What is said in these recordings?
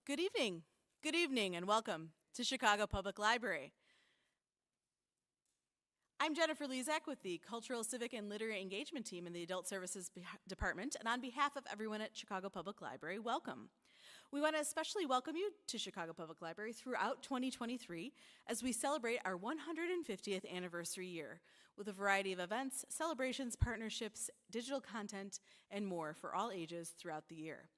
Good evening. Good evening and welcome to Chicago Public Library. I'm Jennifer Lezak with the Cultural, Civic, and Literary Engagement Team in the Adult Services Department, and on behalf of everyone at Chicago Public Library, welcome. We want to especially welcome you to Chicago Public Library throughout 2023 as we celebrate our 150th anniversary year with a variety of events, celebrations, partnerships, digital content, and more for all ages throughout the year.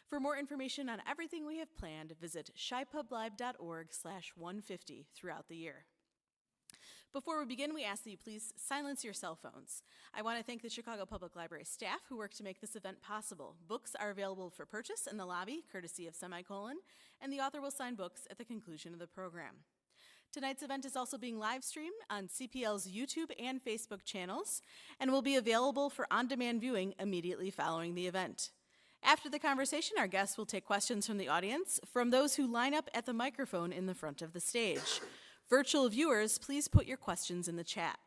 For more information on everything we have planned, visit chipublive.org/150 throughout the year. Before we begin, we ask that you please silence your cell phones. I want to thank the Chicago Public Library staff who worked to make this event possible. Books are available for purchase in the lobby, courtesy of Semicolon, and the author will sign books at the conclusion of the program. Tonight's event is also being live streamed on CPL's YouTube and Facebook channels and will be available for on-demand viewing immediately following the event. After the conversation, our guests will take questions from the audience from those who line up at the microphone in the front of the stage. Virtual viewers, please put your questions in the chat.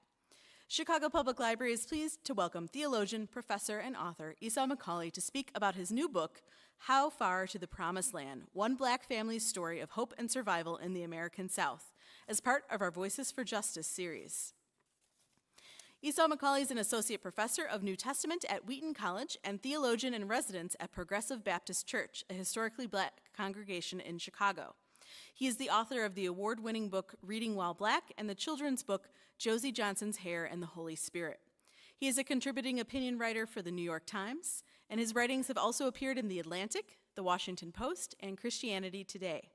Chicago Public Library is pleased to welcome theologian, professor, and author Esau McCaulley to speak about his new book, How Far to the Promised Land? One Black Family's Story of Hope and Survival in the American South, as part of our Voices for Justice series. Esau McCaulley is an associate professor of New Testament at Wheaton College and theologian in residence at Progressive Baptist Church, a historically Black congregation in Chicago. He is the author of the award-winning book Reading While Black and the children's book Josie Johnson's Hair and the Holy Spirit. He is a contributing opinion writer for the New York Times, and his writings have also appeared in The Atlantic, The Washington Post, and Christianity Today.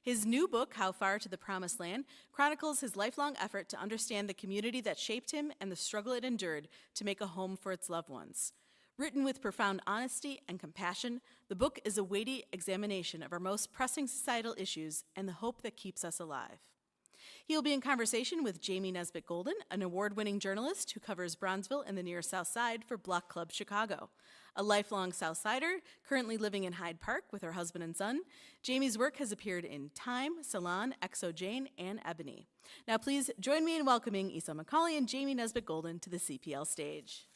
His new book, How Far to the Promised Land, chronicles his lifelong effort to understand the community that shaped him and the struggle it endured to make a home for its loved ones. Written with profound honesty and compassion, the book is a weighty examination of our most pressing societal issues and the hope that keeps us alive. He will be in conversation with Jamie Nesbitt Golden, an award-winning journalist who covers Bronzeville and the near South Side for Block Club Chicago. A lifelong South Sider, currently living in Hyde Park with her husband and son, Jamie's work has appeared in Time, Salon, Exo Jane, and Ebony. Now please join me in welcoming Esau McCaulley and Jamie Nesbitt Golden to the CPL stage.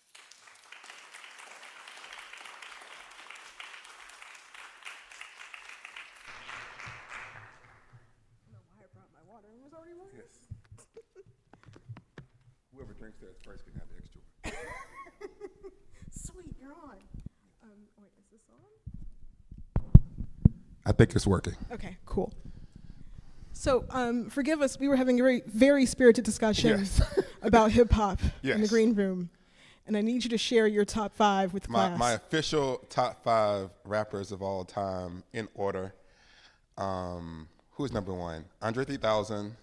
Yes. Whoever drinks that first can have the extra one. Sweet, you're on. Wait, is this on? I think it's working. Okay, cool. So, forgive us, we were having a very, very spirited discussion about hip hop in the green room, and I need you to share your top 5 with class. My official top 5 rappers of all time in order. Who's number 1? Andre 3000.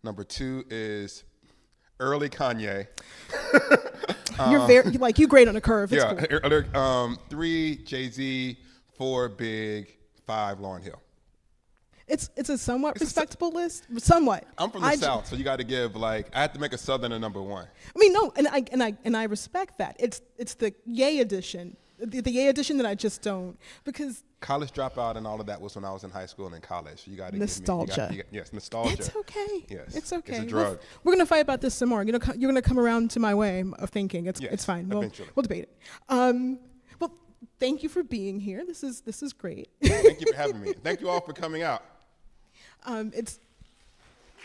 Number 2 is early Kanye. You're very, you grade on a curve. It's cool. 3 Jay-Z, 4 Big, 5 Lauryn Hill. It's a somewhat respectable list, somewhat. I'm from the South, so you got to give I have to make a Southerner number 1. I mean, no, and I respect that. It's the Ye edition, the Ye edition that I just don't, because college dropout and all of that was when I was in high school and in college. So you got to nostalgia. Yes, nostalgia. It's okay. Yes, it's okay. It's a drug. We're gonna fight about this some more. You're gonna come around to my way of thinking. It's fine. Eventually. We'll debate it. Well, thank you for being here. This is great. Thank you for having me. Thank you all for coming out.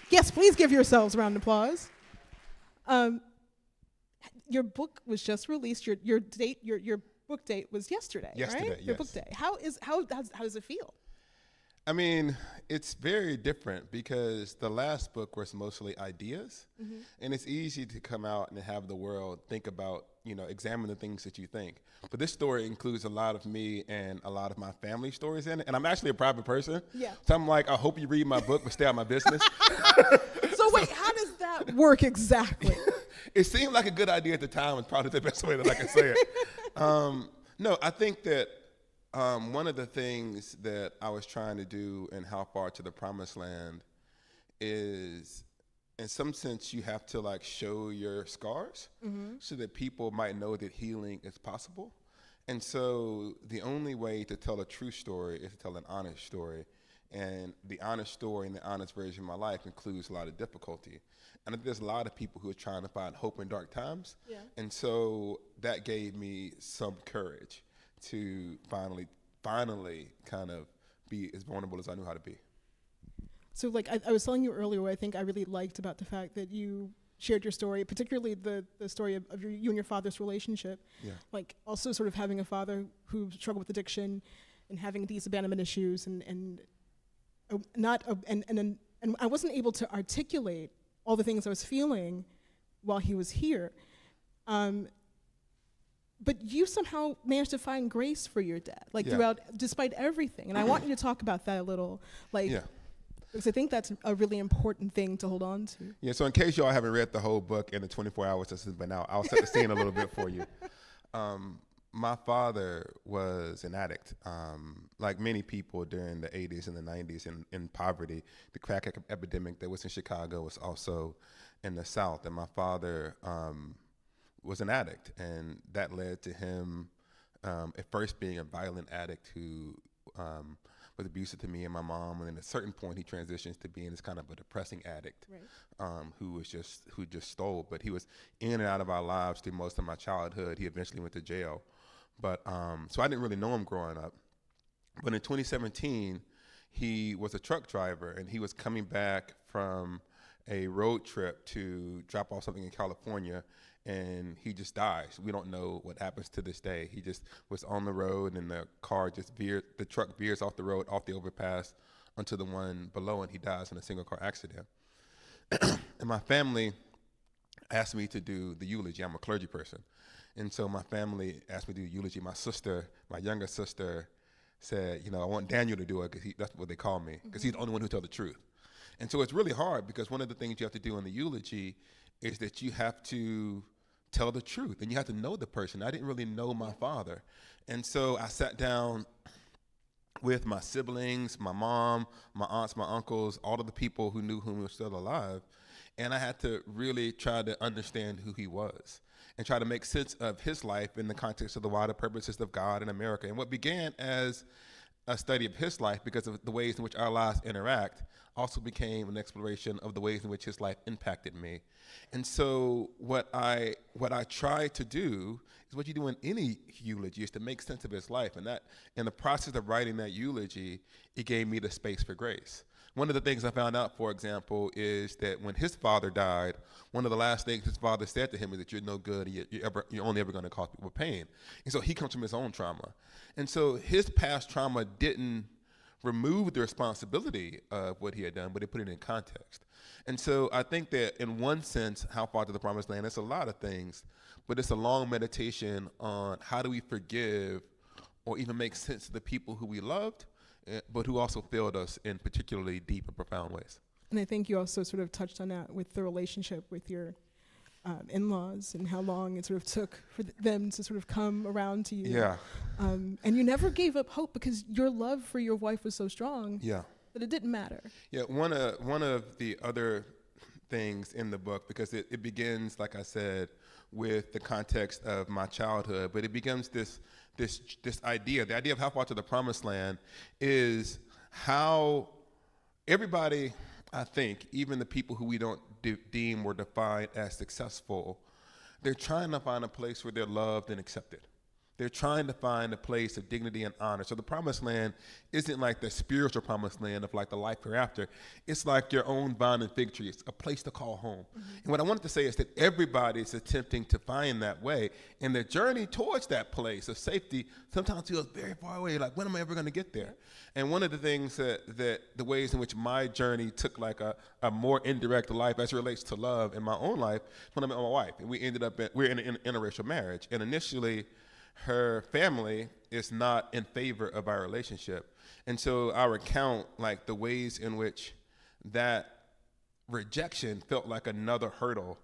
Yes, please give yourselves a round of applause. Your book was just released. Your book date was yesterday, right? Yes. Your book day. How does it feel? I mean, it's very different because the last book was mostly ideas, and it's easy to come out and have the world think about, examine the things that you think. But this story includes a lot of me and a lot of my family stories in it, and I'm actually a private person. Yeah. So I'm like, I hope you read my book, but stay out of my business. So wait, how does that work exactly? It seemed like a good idea at the time. It's probably the best way that I can say it. No, I think that one of the things that I was trying to do in How Far to the Promised Land is, in some sense, you have to show your scars so that people might know that healing is possible. And so the only way to tell a true story is to tell an honest story. And the honest story and the honest version of my life includes a lot of difficulty. And I think there's a lot of people who are trying to find hope in dark times. Yeah. And so that gave me some courage to finally kind of be as vulnerable as I knew how to be. So like I was telling you earlier, what I think I really liked about the fact that you shared your story, particularly the story of you and your father's relationship. Yeah. Like also sort of having a father who struggled with addiction and having these abandonment issues and I wasn't able to articulate all the things I was feeling while he was here. But you somehow managed to find grace for your dad, like throughout, despite everything. And I want you to talk about that a little, because I think that's a really important thing to hold on to. Yeah, so in case y'all haven't read the whole book in the 24 hours since it's been out, I'll set the scene a little bit for you. My father was an addict. Like many people during the 80s and the 90s in poverty, the crack epidemic that was in Chicago was also in the South. And my father was an addict, and that led to him at first being a violent addict who was abusive to me and my mom, and then at a certain point he transitions to being this kind of a depressing addict, who just stole. But he was in and out of our lives through most of my childhood. He eventually went to jail, but so I didn't really know him growing up. But in 2017, he was a truck driver, and he was coming back from a road trip to drop off something in California, and he just dies. We don't know what happens to this day. He just was on the road, and the truck veers off the road, off the overpass, onto the one below, and he dies in a single car accident. And my family asked me to do the eulogy. I'm a clergy person. And so my family asked me to do the eulogy. My sister, my younger sister, said, I want Daniel to do it, because that's what they call me, because he's the only one who tells the truth. And so it's really hard, because one of the things you have to do in the eulogy is that you have to tell the truth, and you have to know the person. I didn't really know my father. And so I sat down with my siblings, my mom, my aunts, my uncles, all of the people who knew whom was still alive, and I had to really try to understand who he was and try to make sense of his life in the context of the wider purposes of God in America. And what began as a study of his life, because of the ways in which our lives interact, also became an exploration of the ways in which his life impacted me. And so what I try to do is what you do in any eulogy, is to make sense of his life. And that, in the process of writing that eulogy, it gave me the space for grace. One of the things I found out, for example, is that when his father died, one of the last things his father said to him is that you're no good, and you're only ever going to cause people pain. And so he comes from his own trauma. And so his past trauma didn't remove the responsibility of what he had done, but it put it in context. And so I think that in one sense, How Far to the Promised Land, it's a lot of things, but it's a long meditation on how do we forgive or even make sense of the people who we loved, but who also failed us in particularly deep and profound ways. And I think you also sort of touched on that with the relationship with your in-laws and how long it sort of took for them to sort of come around to you. Yeah. And you never gave up hope, because your love for your wife was so strong that it didn't matter. Yeah, one of the other things in the book, because it begins, like I said, with the context of my childhood, but it becomes this idea, the idea of How Far to the Promised Land, is how everybody, I think, even the people who we don't deem or define as successful, they're trying to find a place where they're loved and accepted. They're trying to find a place of dignity and honor. So the promised land isn't like the spiritual promised land of like the life hereafter. It's like your own vine and fig tree. It's a place to call home. Mm-hmm. And what I wanted to say is that everybody is attempting to find that way. And the journey towards that place of safety sometimes feels very far away. Like, when am I ever going to get there? And one of the things that the ways in which my journey took like a more indirect life as it relates to love in my own life, when I met my wife. And we ended up, we're in an interracial marriage. And initially, her family is not in favor of our relationship. And so I recount like the ways in which that rejection felt like another hurdle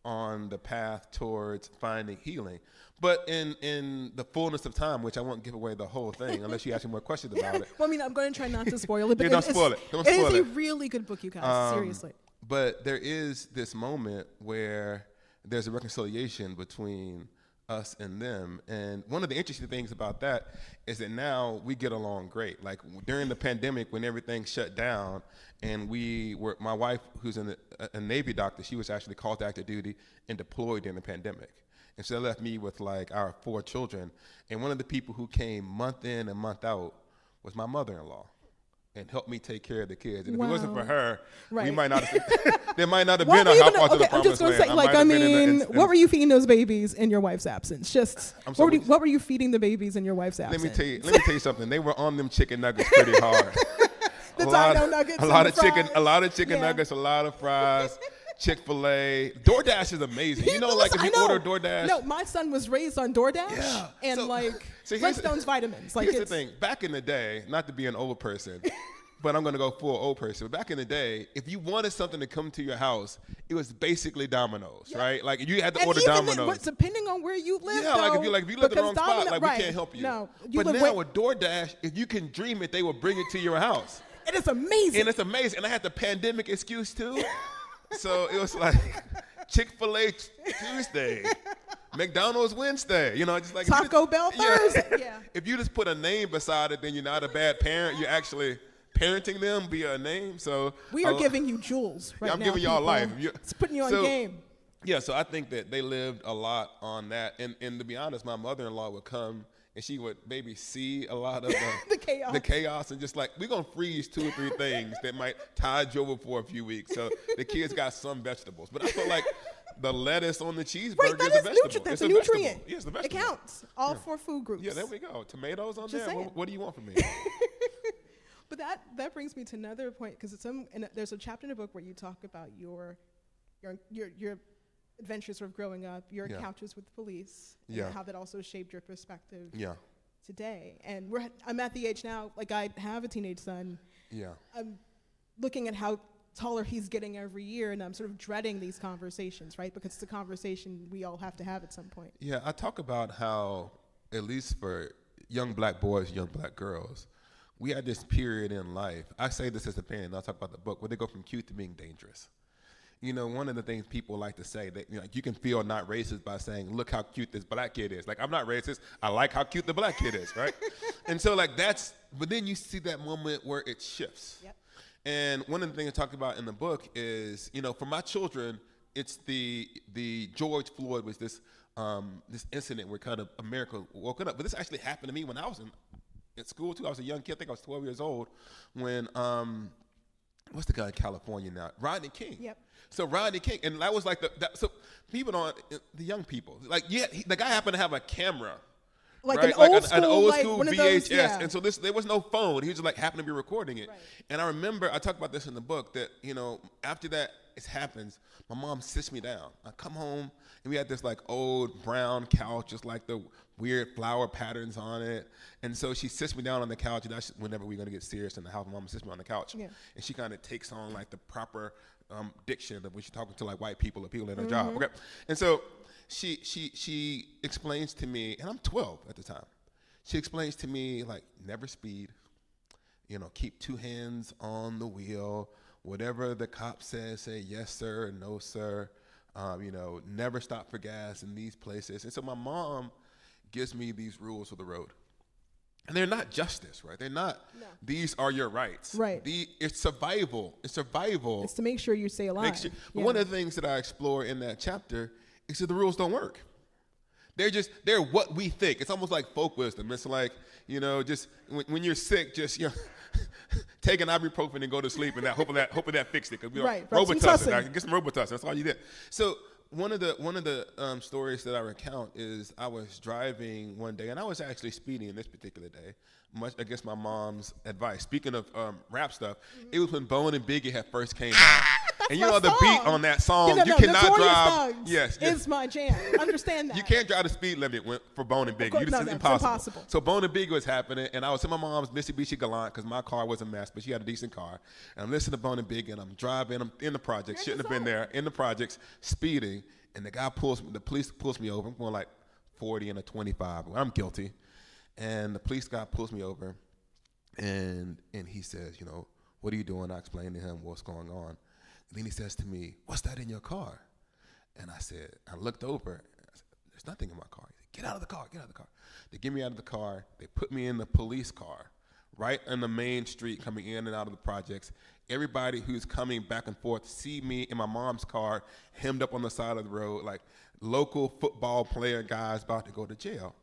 on the path towards finding healing. But in the fullness of time, which I won't give away the whole thing unless you ask me more questions about it. Well, I mean, I'm going to try not to spoil it. But don't spoil it. Don't spoil it. It is a really good book, you guys, seriously. But there is this moment where there's a reconciliation between us and them. And one of the interesting things about that is that now we get along great. Like during the pandemic, when everything shut down, and my wife, who's a Navy doctor, she was actually called to active duty and deployed during the pandemic. And so that left me with like our 4 children. And one of the people who came month in and month out was my mother-in-law. and helped me take care of the kids. And if Wow. it wasn't for her, we Right. might not have, there might not have What been were a you How Far to the I'm just Promised gonna Land. say, like, I might have been mean, what were you feeding those babies in your wife's absence? Just I'm sorry, what were you feeding the babies in your wife's absence? Let me tell you something. They were on them chicken nuggets pretty hard. The taco nuggets, a lot and of the chicken, fries. a lot of chicken Yeah. nuggets, a lot of fries. Chick-fil-A, DoorDash is amazing. You know, like if you order DoorDash. No, my son was raised on DoorDash Yeah. and So- like so here's Flintstones vitamins. Like Here's the it's thing. Back in the day, not to be an old person, but I'm going to go full old person. But back in the day, if you wanted something to come to your house, it was basically Domino's, right? Like you had to and order even Domino's. depending on where you live. Yeah, like if you live in the wrong spot, like right. we can't help you. No, you but live now way- with DoorDash, if you can dream it, they will bring it to your house. It is amazing. And it's amazing. And I had the pandemic excuse too. So it was like Chick-fil-A Tuesday, McDonald's Wednesday. You know, just like Taco Bell Thursday. Yeah. If you just put a name beside it, then you're not a bad parent. You're actually parenting them via a name. So We are giving you jewels right I'm now. giving y'all people. life. It's putting you on So- game. Yeah, so I think that they lived a lot on that. And to be honest, my mother-in-law would come and she would maybe see a lot of The chaos and just like, we're going to freeze 2 or 3 things that might tide you over for a few weeks. So the kids got some vegetables. But I feel like the lettuce on the cheeseburger Right, that is a is vegetable. that's It's a vegetable. nutrient. Yeah, it's a It vegetable. counts. All 4 food groups. Yeah, there we go. Tomatoes on Just there. saying. What do you want from me? But that brings me to another point because there's a chapter in the book where you talk about your adventures sort of growing up, your Yeah. encounters with the police, and Yeah. how that also shaped your perspective Yeah, today. And I'm at the age now, like I have a teenage son. yeah. I'm looking at how taller he's getting every year, and I'm sort of dreading these conversations, right? Because it's a conversation we all have to have at some point. Yeah, I talk about how, at least for young black boys, young black girls, we had this period in life. I say this as a parent, I'll talk about the book, where they go from cute to being dangerous. You know, one of the things people like to say that you can feel not racist by saying, look how cute this black kid is. Like, I'm not racist. I like how cute the black kid is, right? And so, like, but then you see that moment where it shifts. Yep. And one of the things I talk about in the book is, for my children, it's the George Floyd was this incident where kind of America woken up. But this actually happened to me when I was in school too. I was a young kid. I think I was 12 years old when what's the guy in California now? Rodney King. Yep. So Rodney King, and that was like so people the young people, like the guy happened to have a camera. Like right? an old school one of VHS, those, yeah. and so there was no phone. He just like happened to be recording it. Right. And I remember I talk about this in the book that after that it happens, my mom sits me down. I come home and we had this like old brown couch, just like the weird flower patterns on it. And so she sits me down on the couch, and that's whenever we're gonna get serious in the house, my mom sits me on the couch, Yeah. and she kind of takes on like the proper diction of when she's talking to like white people or people in her job. Okay, and so she explains to me, and I'm 12 at the time. She explains to me, like, never speed, keep 2 hands on the wheel. Whatever the cop says, say yes, sir, or no, sir. Never stop for gas in these places. And so my mom gives me these rules of the road. And they're not justice, right? They're not, these are your rights. Right. It's survival. It's survival. It's to make sure you stay alive. But one of the things that I explore in that chapter is that the rules don't work. They're what we think. It's almost like folk wisdom. It's like, just when you're sick, just, take an ibuprofen and go to sleep, and hoping that fixed it. Because Right, Robitussin, get some Robitussin. That's all you did. So one of the stories that I recount is I was driving one day, and I was actually speeding this particular day, much against my mom's advice. Speaking of rap stuff, it was when Bone and Biggie had first came out. And the beat on that song, you cannot Notorious drive. Thugs Yes, is my jam. Understand that. you can't drive the speed limit for Bone and Biggie. course, It's no, it's impossible. impossible. So Bone and Biggie was happening, and I was in my mom's Mitsubishi Galant because my car was a mess, but she had a decent car. And I'm listening to Bone and Biggie, and I'm driving. I'm in the projects. Shouldn't have been there. In the projects, speeding, and the police pulls me over. I'm going like 40 and a 25. I'm guilty, and the police guy pulls me over, and he says, what are you doing? I explained to him what's going on. And then he says to me, what's that in your car? And I looked over, and I said, there's nothing in my car. He said, get out of the car, get out of the car. They get me out of the car. They put me in the police car, right on the main street coming in and out of the projects. Everybody who's coming back and forth see me in my mom's car, hemmed up on the side of the road, like local football player guys about to go to jail.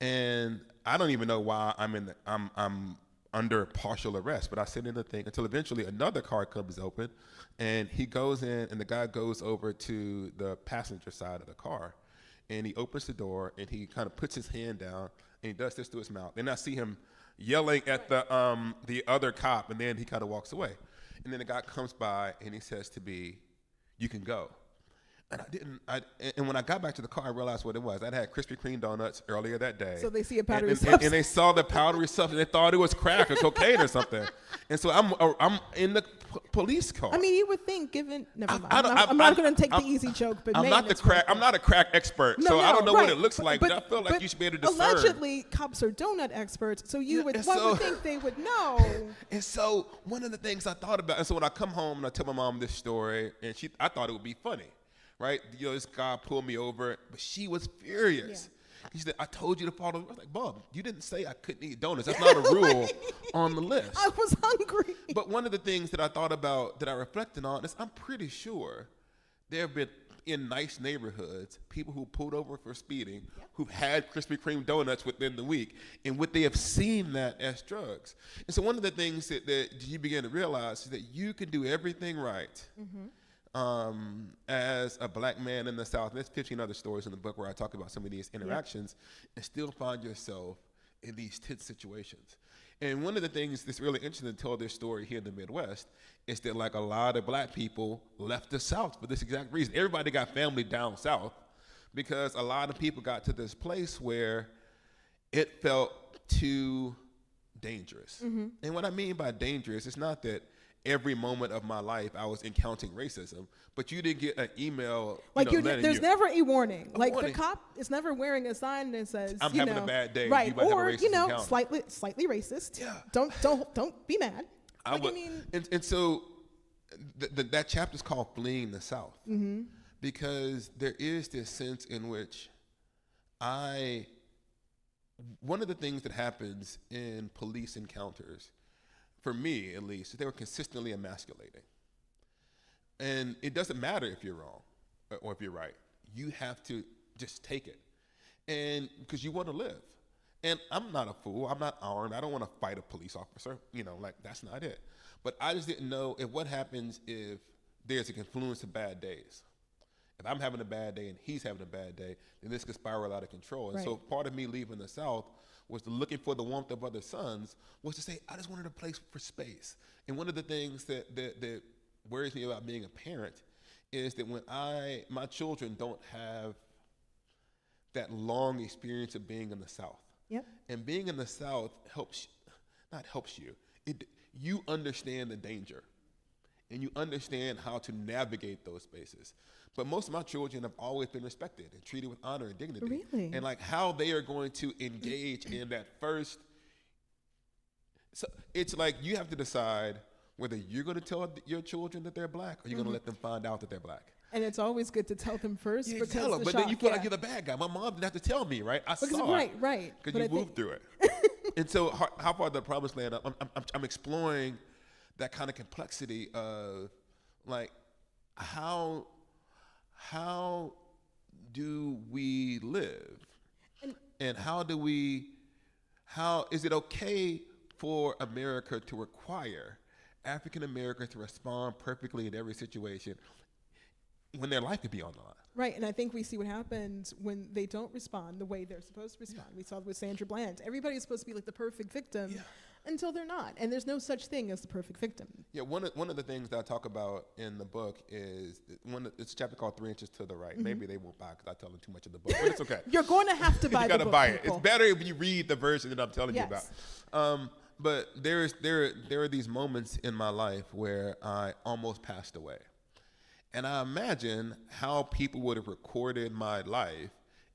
And I don't even know why I'm under partial arrest, but I sit in the thing until eventually another car comes open, and he goes in, and the guy goes over to the passenger side of the car, and he opens the door, and he kind of puts his hand down, and he does this to his mouth. And I see him yelling at the other cop, and then he kind of walks away. And then the guy comes by, and he says to me, "You can go." And and when I got back to the car, I realized what it was. I'd had Krispy Kreme donuts earlier that day. So they see a powdery and substance. and they saw the powdery substance. They thought it was crack or cocaine or something. And so I'm in the police car. I mean, you would think, given never mind. I'm not going to take the easy joke, but I'm not a crack expert, so I don't know what it looks like. But I feel like you should be able to discern. Allegedly, cops are donut experts, so one would think they would know. And so one of the things I thought about, and so when I come home and I tell my mom this story, and I thought it would be funny. Right? This guy pulled me over, but she was furious. Yeah. He said, "I told you to follow." I was like, "Mom, you didn't say I couldn't eat donuts. That's not a rule on the list." I was hungry. But one of the things that I thought about, that I reflected on, is I'm pretty sure there have been, in nice neighborhoods, people who pulled over for speeding, who've had Krispy Kreme donuts within the week, and what they have seen that as drugs. And so one of the things that you begin to realize is that you can do everything right. Mm-hmm. As a black man in the South, and there's 15 other stories in the book where I talk about some of these interactions, and still find yourself in these tense situations. And one of the things that's really interesting to tell this story here in the Midwest is that, like, a lot of black people left the South for this exact reason. Everybody got family down South because a lot of people got to this place where it felt too dangerous. Mm-hmm. And what I mean by dangerous, it's not that every moment of my life I was encountering racism, but you didn't get an email. There's never a warning. The cop is never wearing a sign that says, "I'm having a bad day." Right, you might or have a racist encounter. slightly racist. Yeah. Don't be mad. And so that chapter is called "Fleeing the South," mm-hmm. because there is this sense in which one of the things that happens in police encounters, for me at least, they were consistently emasculating. And it doesn't matter if you're wrong or if you're right. You have to just take it. And because you want to live. And I'm not a fool. I'm not armed. I don't want to fight a police officer. That's not it. But I just didn't know what happens if there's a confluence of bad days. If I'm having a bad day and he's having a bad day, then this could spiral out of control. And so part of me leaving the South was looking for the warmth of other suns, was to say, I just wanted a place for space. And one of the things that worries me about being a parent is that when my children don't have that long experience of being in the South. Yep. And being in the South you understand the danger. And you understand how to navigate those spaces. But most of my children have always been respected and treated with honor and dignity. Really? And how they are going to engage in that first. So it's like you have to decide whether you're going to tell your children that they're black or you're going to let them find out that they're black. And it's always good to tell them first because tell them, then you feel like you're the bad guy. My mom didn't have to tell me, right? I saw it. Right. Because you moved through it. And so how far the promised land, I'm exploring that kind of complexity of, like, how do we live? And how is it okay for America to require African Americans to respond perfectly in every situation when their life could be on the line? Right, and I think we see what happens when they don't respond the way they're supposed to respond. Yeah. We saw it with Sandra Bland. Everybody's supposed to be like the perfect victim until they're not, and there's no such thing as the perfect victim. Yeah, one of the things that I talk about in the book is it's a chapter called 3 Inches to the Right. Mm-hmm. Maybe they won't buy it because I tell them too much of the book, but it's okay. You're going to have to buy the book. You got to buy it. People. It's better if you read the version that I'm telling you about. But there are these moments in my life where I almost passed away. And I imagine how people would have recorded my life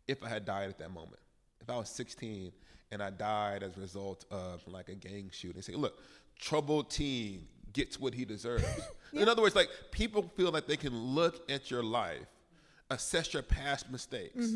if I had died at that moment. If I was 16 and I died as a result of like a gang shooting, say, look, troubled teen gets what he deserves. In other words, like, people feel like they can look at your life, assess your past mistakes,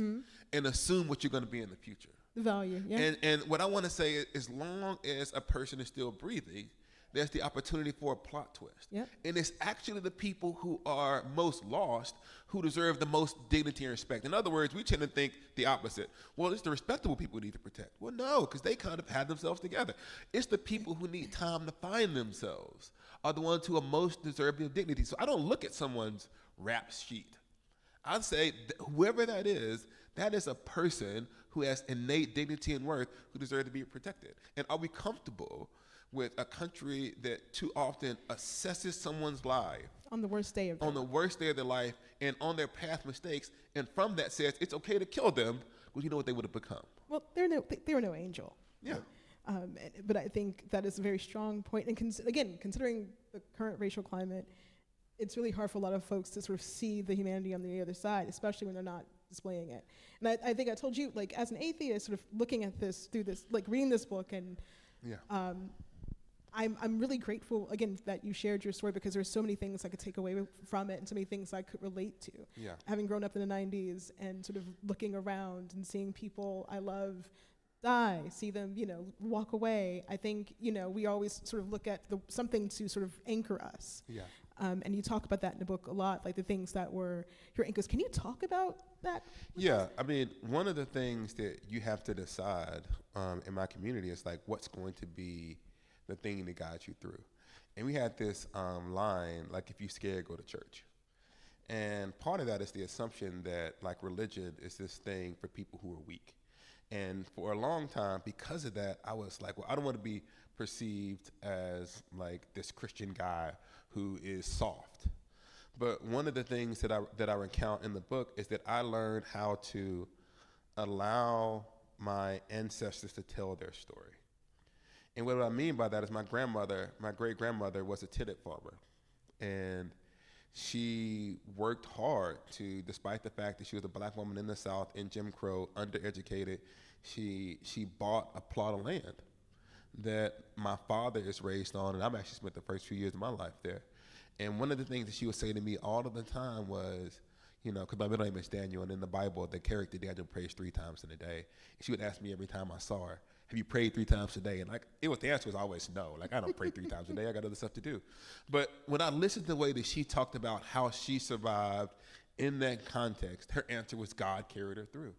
and assume what you're going to be in the future. The value, yeah. And what I want to say is, as long as a person is still breathing, there's the opportunity for a plot twist. Yep. And it's actually the people who are most lost who deserve the most dignity and respect. In other words, we tend to think the opposite. Well, it's the respectable people we need to protect. Well, no, because they kind of had themselves together. It's the people who need time to find themselves are the ones who are most deserving of dignity. So I don't look at someone's rap sheet. I'd say whoever that is a person who has innate dignity and worth who deserve to be protected. And are we comfortable with a country that too often assesses someone's life On the worst day of their life and on their path mistakes, and from that says it's okay to kill them because you know what they would have become? Well, they were no angel. Yeah. But I think that is a very strong point. And again, considering the current racial climate, it's really hard for a lot of folks to sort of see the humanity on the other side, especially when they're not displaying it. And I think I told you, like, as an atheist, sort of looking at this through this, like reading this book, and I'm really grateful, again, that you shared your story, because there's so many things I could take away from it and so many things I could relate to. Yeah. Having grown up in the 90s and sort of looking around and seeing people I love die, see them, walk away. I think, we always sort of look at something to sort of anchor us. Yeah. And you talk about that in the book a lot, like the things that were your anchors. Can you talk about that? Yeah, I mean, one of the things that you have to decide in my community is like what's going to be the thing that guides you through. And we had this line, like, if you're scared, go to church. And part of that is the assumption that like religion is this thing for people who are weak. And for a long time, because of that, I was like, well, I don't want to be perceived as like this Christian guy who is soft. But one of the things that I recount in the book is that I learned how to allow my ancestors to tell their story. And what I mean by that is my great-grandmother was a tenant farmer. And she worked hard to, despite the fact that she was a black woman in the South, in Jim Crow, undereducated, she bought a plot of land that my father is raised on, and I've actually spent the first few years of my life there. And one of the things that she would say to me all of the time was, because my middle name is Daniel, and in the Bible, the character Daniel prays 3 times in a day. She would ask me every time I saw her, have you prayed 3 times a day? And the answer was always no. Like, I don't pray 3 times a day. I got other stuff to do. But when I listened to the way that she talked about how she survived in that context, her answer was God carried her through.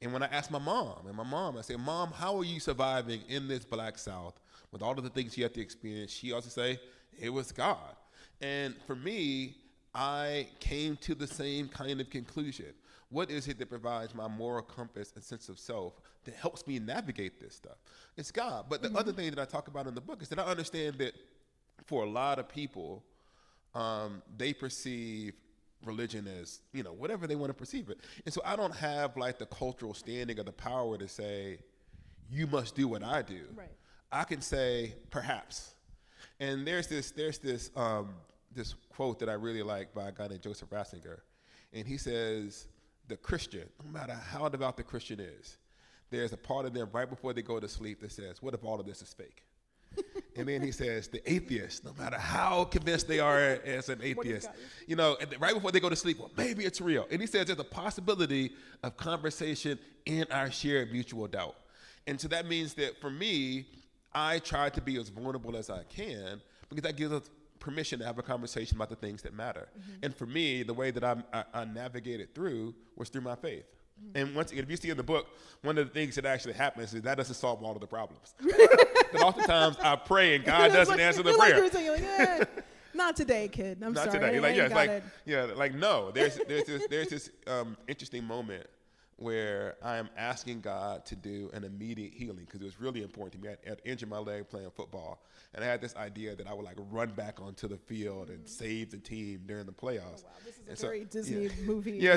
And when I asked my mom, I said, Mom, how are you surviving in this black South with all of the things you have to experience? She also say, it was God. And for me, I came to the same kind of conclusion. What is it that provides my moral compass and sense of self that helps me navigate this stuff? It's God. But the other thing that I talk about in the book is that I understand that for a lot of people, they perceive religion as, whatever they want to perceive it. And so I don't have like the cultural standing or the power to say, you must do what I do. Right. I can say, perhaps. And there's this quote that I really like by a guy named Joseph Ratzinger. And he says, the Christian, no matter how devout the Christian is, there's a part of them right before they go to sleep that says, what if all of this is fake? And then he says, the atheist, no matter how convinced they are as an atheist, right before they go to sleep, well, maybe it's real. And he says there's a possibility of conversation in our shared mutual doubt. And so that means that for me, I try to be as vulnerable as I can, because that gives us permission to have a conversation about the things that matter. Mm-hmm. And for me, the way that I navigated through was through my faith. Mm-hmm. And once, if you see in the book, one of the things that actually happens is that doesn't solve all of the problems. But oftentimes I pray and God doesn't answer the prayer. Like you were saying, not today, kid. I'm not sorry. Today. No. There's this interesting moment where I am asking God to do an immediate healing, because it was really important to me. I had injured my leg playing football, and I had this idea that I would run back onto the field and save the team during the playoffs. Oh, wow. This is a very Disney movie. I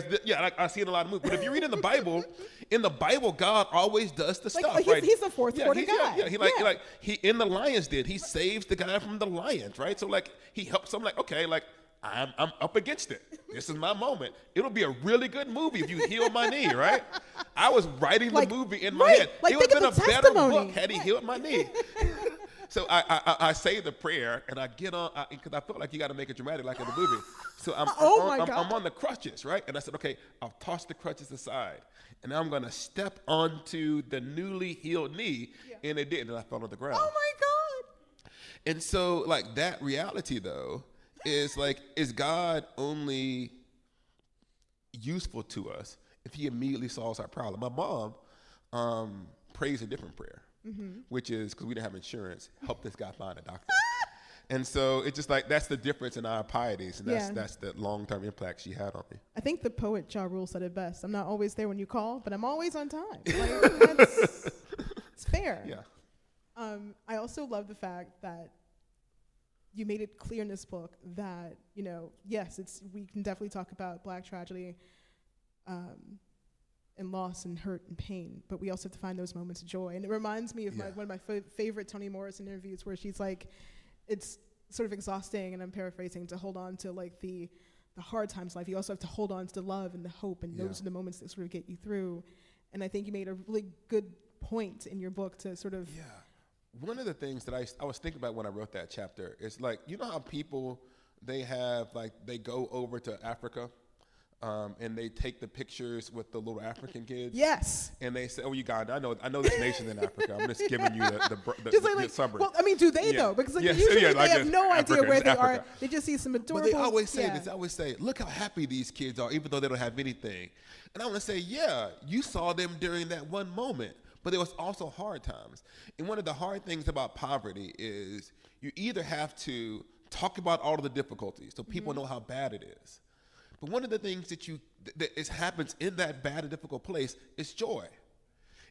see it in a lot of movies. But if you read in the Bible, God always does the stuff, right? He's a fourth quarter guy. He in the Lions Den, he saves the guy from the lions, right? So he helps. I'm I'm up against it. This is my moment. It'll be a really good movie if you heal my knee, right? I was writing the movie in my head. It would have been a better book had he healed my knee. So I say the prayer, and I get on, because I felt like you got to make it dramatic like in the movie. So I'm on the crutches, right? And I said, okay, I'll toss the crutches aside, and now I'm going to step onto the newly healed knee, and it didn't, and I fell on the ground. Oh, my God. And so, like, that reality, though, is like, is God only useful to us if he immediately solves our problem? My mom prays a different prayer, which is, because we didn't have insurance, help this guy find a doctor. And so it's just like, that's the difference in our pieties, and that's the long-term impact she had on me. I think the poet Ja Rule said it best. I'm not always there when you call, but I'm always on time. Like, it's fair. Yeah. I also love the fact that you made it clear in this book that, you know, yes, we can definitely talk about Black tragedy and loss and hurt and pain, but we also have to find those moments of joy. And it reminds me of one of my favorite Toni Morrison interviews, where she's like, it's sort of exhausting, and I'm paraphrasing, to hold on to like the hard times in life. You also have to hold on to the love and the hope, and those are the moments that sort of get you through. And I think you made a really good point in your book to sort of... Yeah. One of the things that I was thinking about when I wrote that chapter is, like, you know how people, they go over to Africa and they take the pictures with the little African kids. Yes. And they say, oh, Uganda, I know this nation in Africa. I'm just giving you the suburb. Well, I mean, do they though? Because usually they have no idea where they are. They just see some adorable... But they always say this. They always say, look how happy these kids are, even though they don't have anything. And I want to say, yeah, you saw them during that one moment. But there was also hard times. And one of the hard things about poverty is you either have to talk about all of the difficulties so people know how bad it is. But one of the things that happens in that bad and difficult place is joy.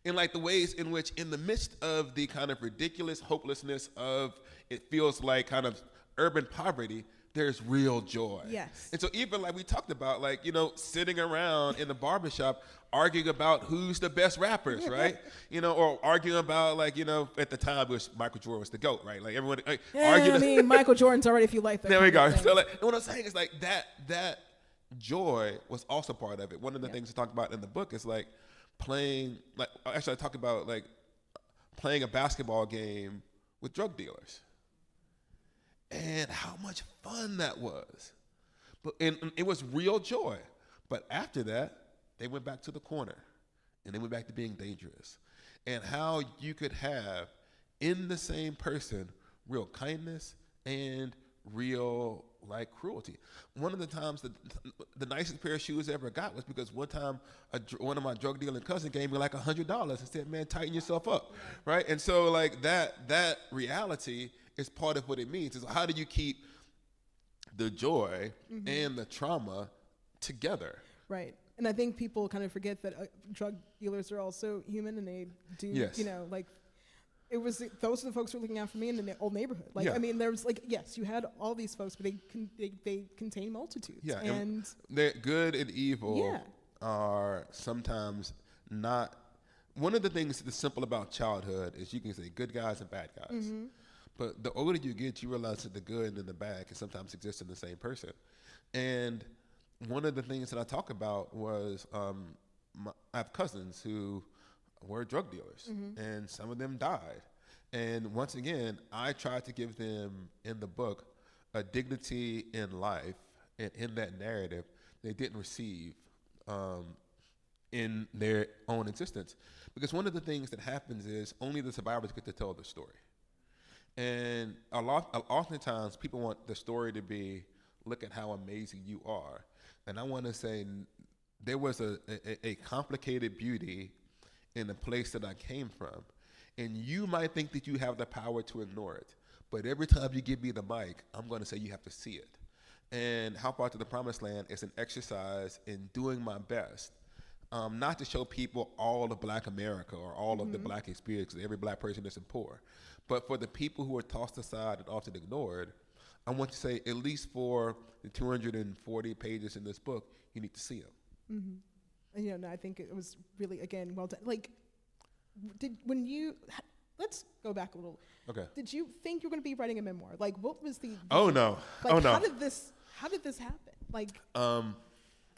And like the ways in which, in the midst of the kind of ridiculous hopelessness of, it feels like, kind of urban poverty, there's real joy. Yes. And so even like we talked about, like, you know, sitting around in the barbershop arguing about who's the best rappers, right? You know, or arguing about, like, you know, at the time it was Michael Jordan was the GOAT, right? Like everyone arguing. I mean, Michael Jordan's already, if you like that. There we go. So like, and what I'm saying is, like, that joy was also part of it. One of the things I talk about in the book is like playing, like, actually I talk about like playing a basketball game with drug dealers. And how much fun that was. And it was real joy. But after that, they went back to the corner, and they went back to being dangerous. And how you could have in the same person real kindness and real, like, cruelty. One of the times the nicest pair of shoes I ever got was because one time one of my drug dealing cousins gave me like $100 and said, man, tighten yourself up, right? And so like that reality is part of what it means. Is how do you keep the joy and the trauma together? Right. And I think people kind of forget that drug dealers are also human, and they do, you know, like, those are the folks who are looking out for me in the old neighborhood. Like, I mean, there was like, yes, you had all these folks, but they contain multitudes. Yeah, and they're good and evil are sometimes not. One of the things that's simple about childhood is you can say good guys and bad guys. But the older you get, you realize that the good and the bad can sometimes exist in the same person. And one of the things that I talk about was I have cousins who were drug dealers, and some of them died. And once again, I tried to give them in the book a dignity in life and in that narrative they didn't receive in their own existence. Because one of the things that happens is only the survivors get to tell the story. And oftentimes people want the story to be, look at how amazing you are. And I want to say there was a complicated beauty in the place that I came from. And you might think that you have the power to ignore it. But every time you give me the mic, I'm going to say you have to see it. And How Far to the Promised Land is an exercise in doing my best, not to show people all of Black America or all of the Black experience, every Black person isn't poor. But for the people who are tossed aside and often ignored, I want to say, at least for the 240 pages in this book, you need to see them. And, you know, I think it was really, again, well done. Like, let's go back a little. Okay. Did you think you were going to be writing a memoir? Like, what was the... Oh, no. Like, oh, no. How did this happen? Like...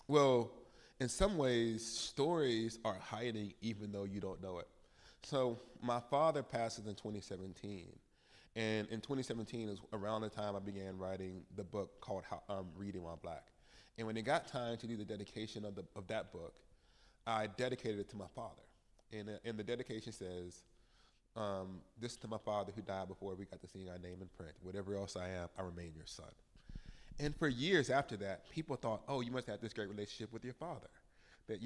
Well, in some ways, stories are hiding even though you don't know it. So my father passes in 2017. And in 2017 is around the time I began writing the book called Reading While Black. And when it got time to do the dedication of that book, I dedicated it to my father. And the dedication says, this to my father who died before we got to see our name in print. Whatever else I am, I remain your son. And for years after that, people thought, oh, you must have this great relationship with your father. That,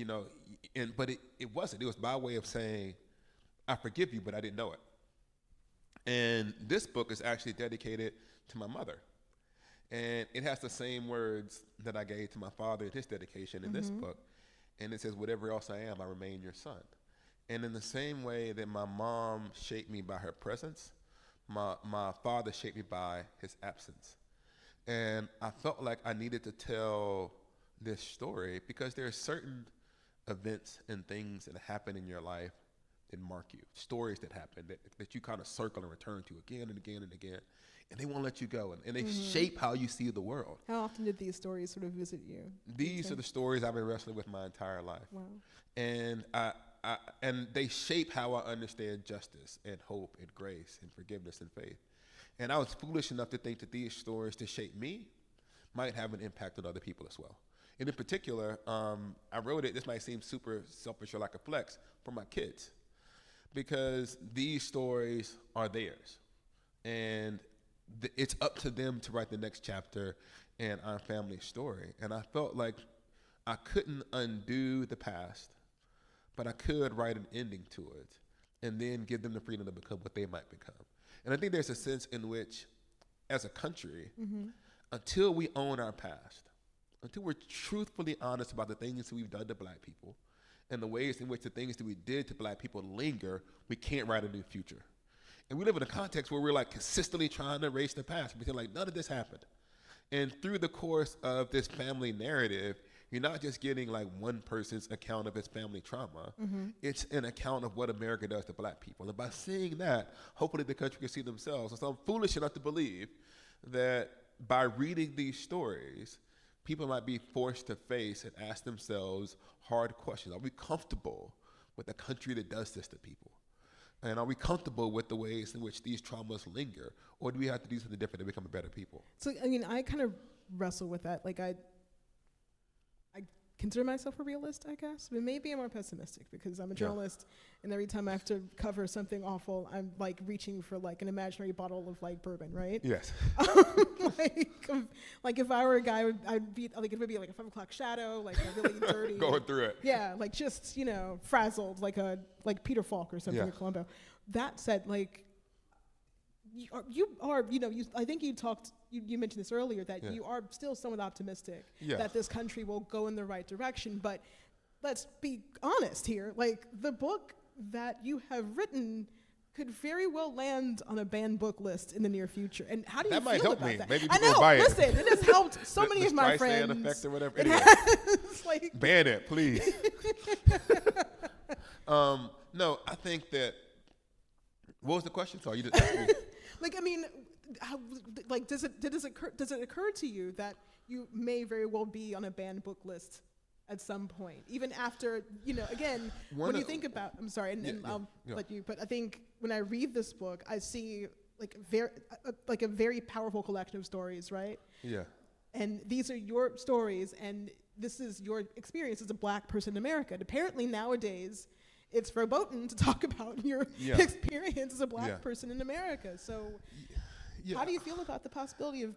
but it wasn't. It was by way of saying, I forgive you, but I didn't know it. And this book is actually dedicated to my mother. And it has the same words that I gave to my father at his dedication in this book. And it says, whatever else I am, I remain your son. And in the same way that my mom shaped me by her presence, my father shaped me by his absence. And I felt like I needed to tell this story because there are certain events and things that happen in your life that mark you, stories that happen that you kind of circle and return to again and again and again, and they won't let you go, and they shape how you see the world. How often did these stories sort of visit you? These are the stories I've been wrestling with my entire life. Wow. And and they shape how I understand justice and hope and grace and forgiveness and faith. And I was foolish enough to think that these stories to shape me might have an impact on other people as well. And in particular, I wrote it, this might seem super selfish or like a flex, for my kids. Because these stories are theirs. And it's up to them to write the next chapter in our family story. And I felt like I couldn't undo the past, but I could write an ending to it and then give them the freedom to become what they might become. And I think there's a sense in which, as a country, until we own our past, until we're truthfully honest about the things that we've done to black people and the ways in which the things that we did to black people linger, we can't write a new future. And we live in a context where we're like consistently trying to erase the past. We feel like none of this happened. And through the course of this family narrative, you're not just getting like one person's account of his family trauma. It's an account of what America does to black people. And by seeing that, hopefully the country can see themselves. And so I'm foolish enough to believe that by reading these stories, people might be forced to face and ask themselves hard questions. Are we comfortable with a country that does this to people? And are we comfortable with the ways in which these traumas linger? Or do we have to do something different to become a better people? So, I mean, I kind of wrestle with that. Like, I consider myself a realist, I guess, but maybe I'm more pessimistic because I'm a journalist, and every time I have to cover something awful, I'm like reaching for like an imaginary bottle of like bourbon, right? Yes. like if I were a guy, I'd be like, it would be like a 5 o'clock shadow, like a really dirty, going through it. Yeah, like just frazzled, like Peter Falk or something in Columbo. That said, like you are I think you mentioned this earlier, that you are still somewhat optimistic that this country will go in the right direction. But let's be honest here. Like, the book that you have written could very well land on a banned book list in the near future. And how do you feel about that? Maybe I know. buy it. Listen, it has helped so many of my friends. Effect or whatever. It Anyway. has, like, ban it, please. No, I think that. What was the question? Sorry, you just asked me. Like, I mean, does it occur to you that you may very well be on a banned book list at some point, even after, again, when you think about, I'm sorry, and I'll let you, but I think when I read this book, I see like a very powerful collection of stories, right? Yeah. And these are your stories, and this is your experience as a black person in America. And apparently nowadays, it's verboten to talk about your experience as a black person in America. So how do you feel about the possibility of,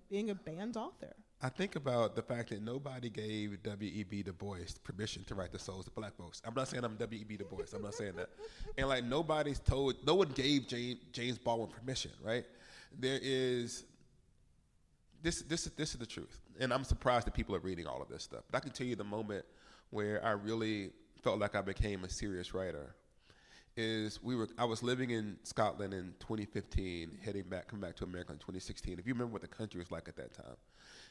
being a banned author? I think about the fact that nobody gave W.E.B. Du Bois permission to write The Souls of Black Folks. I'm not saying I'm W.E.B. Du Bois. I'm not saying that. And like no one gave James Baldwin permission, right? There is, this is the truth. And I'm surprised that people are reading all of this stuff. But I can tell you the moment where I really felt like I became a serious writer is I was living in Scotland in 2015, coming back to America in 2016. If you remember what the country was like at that time.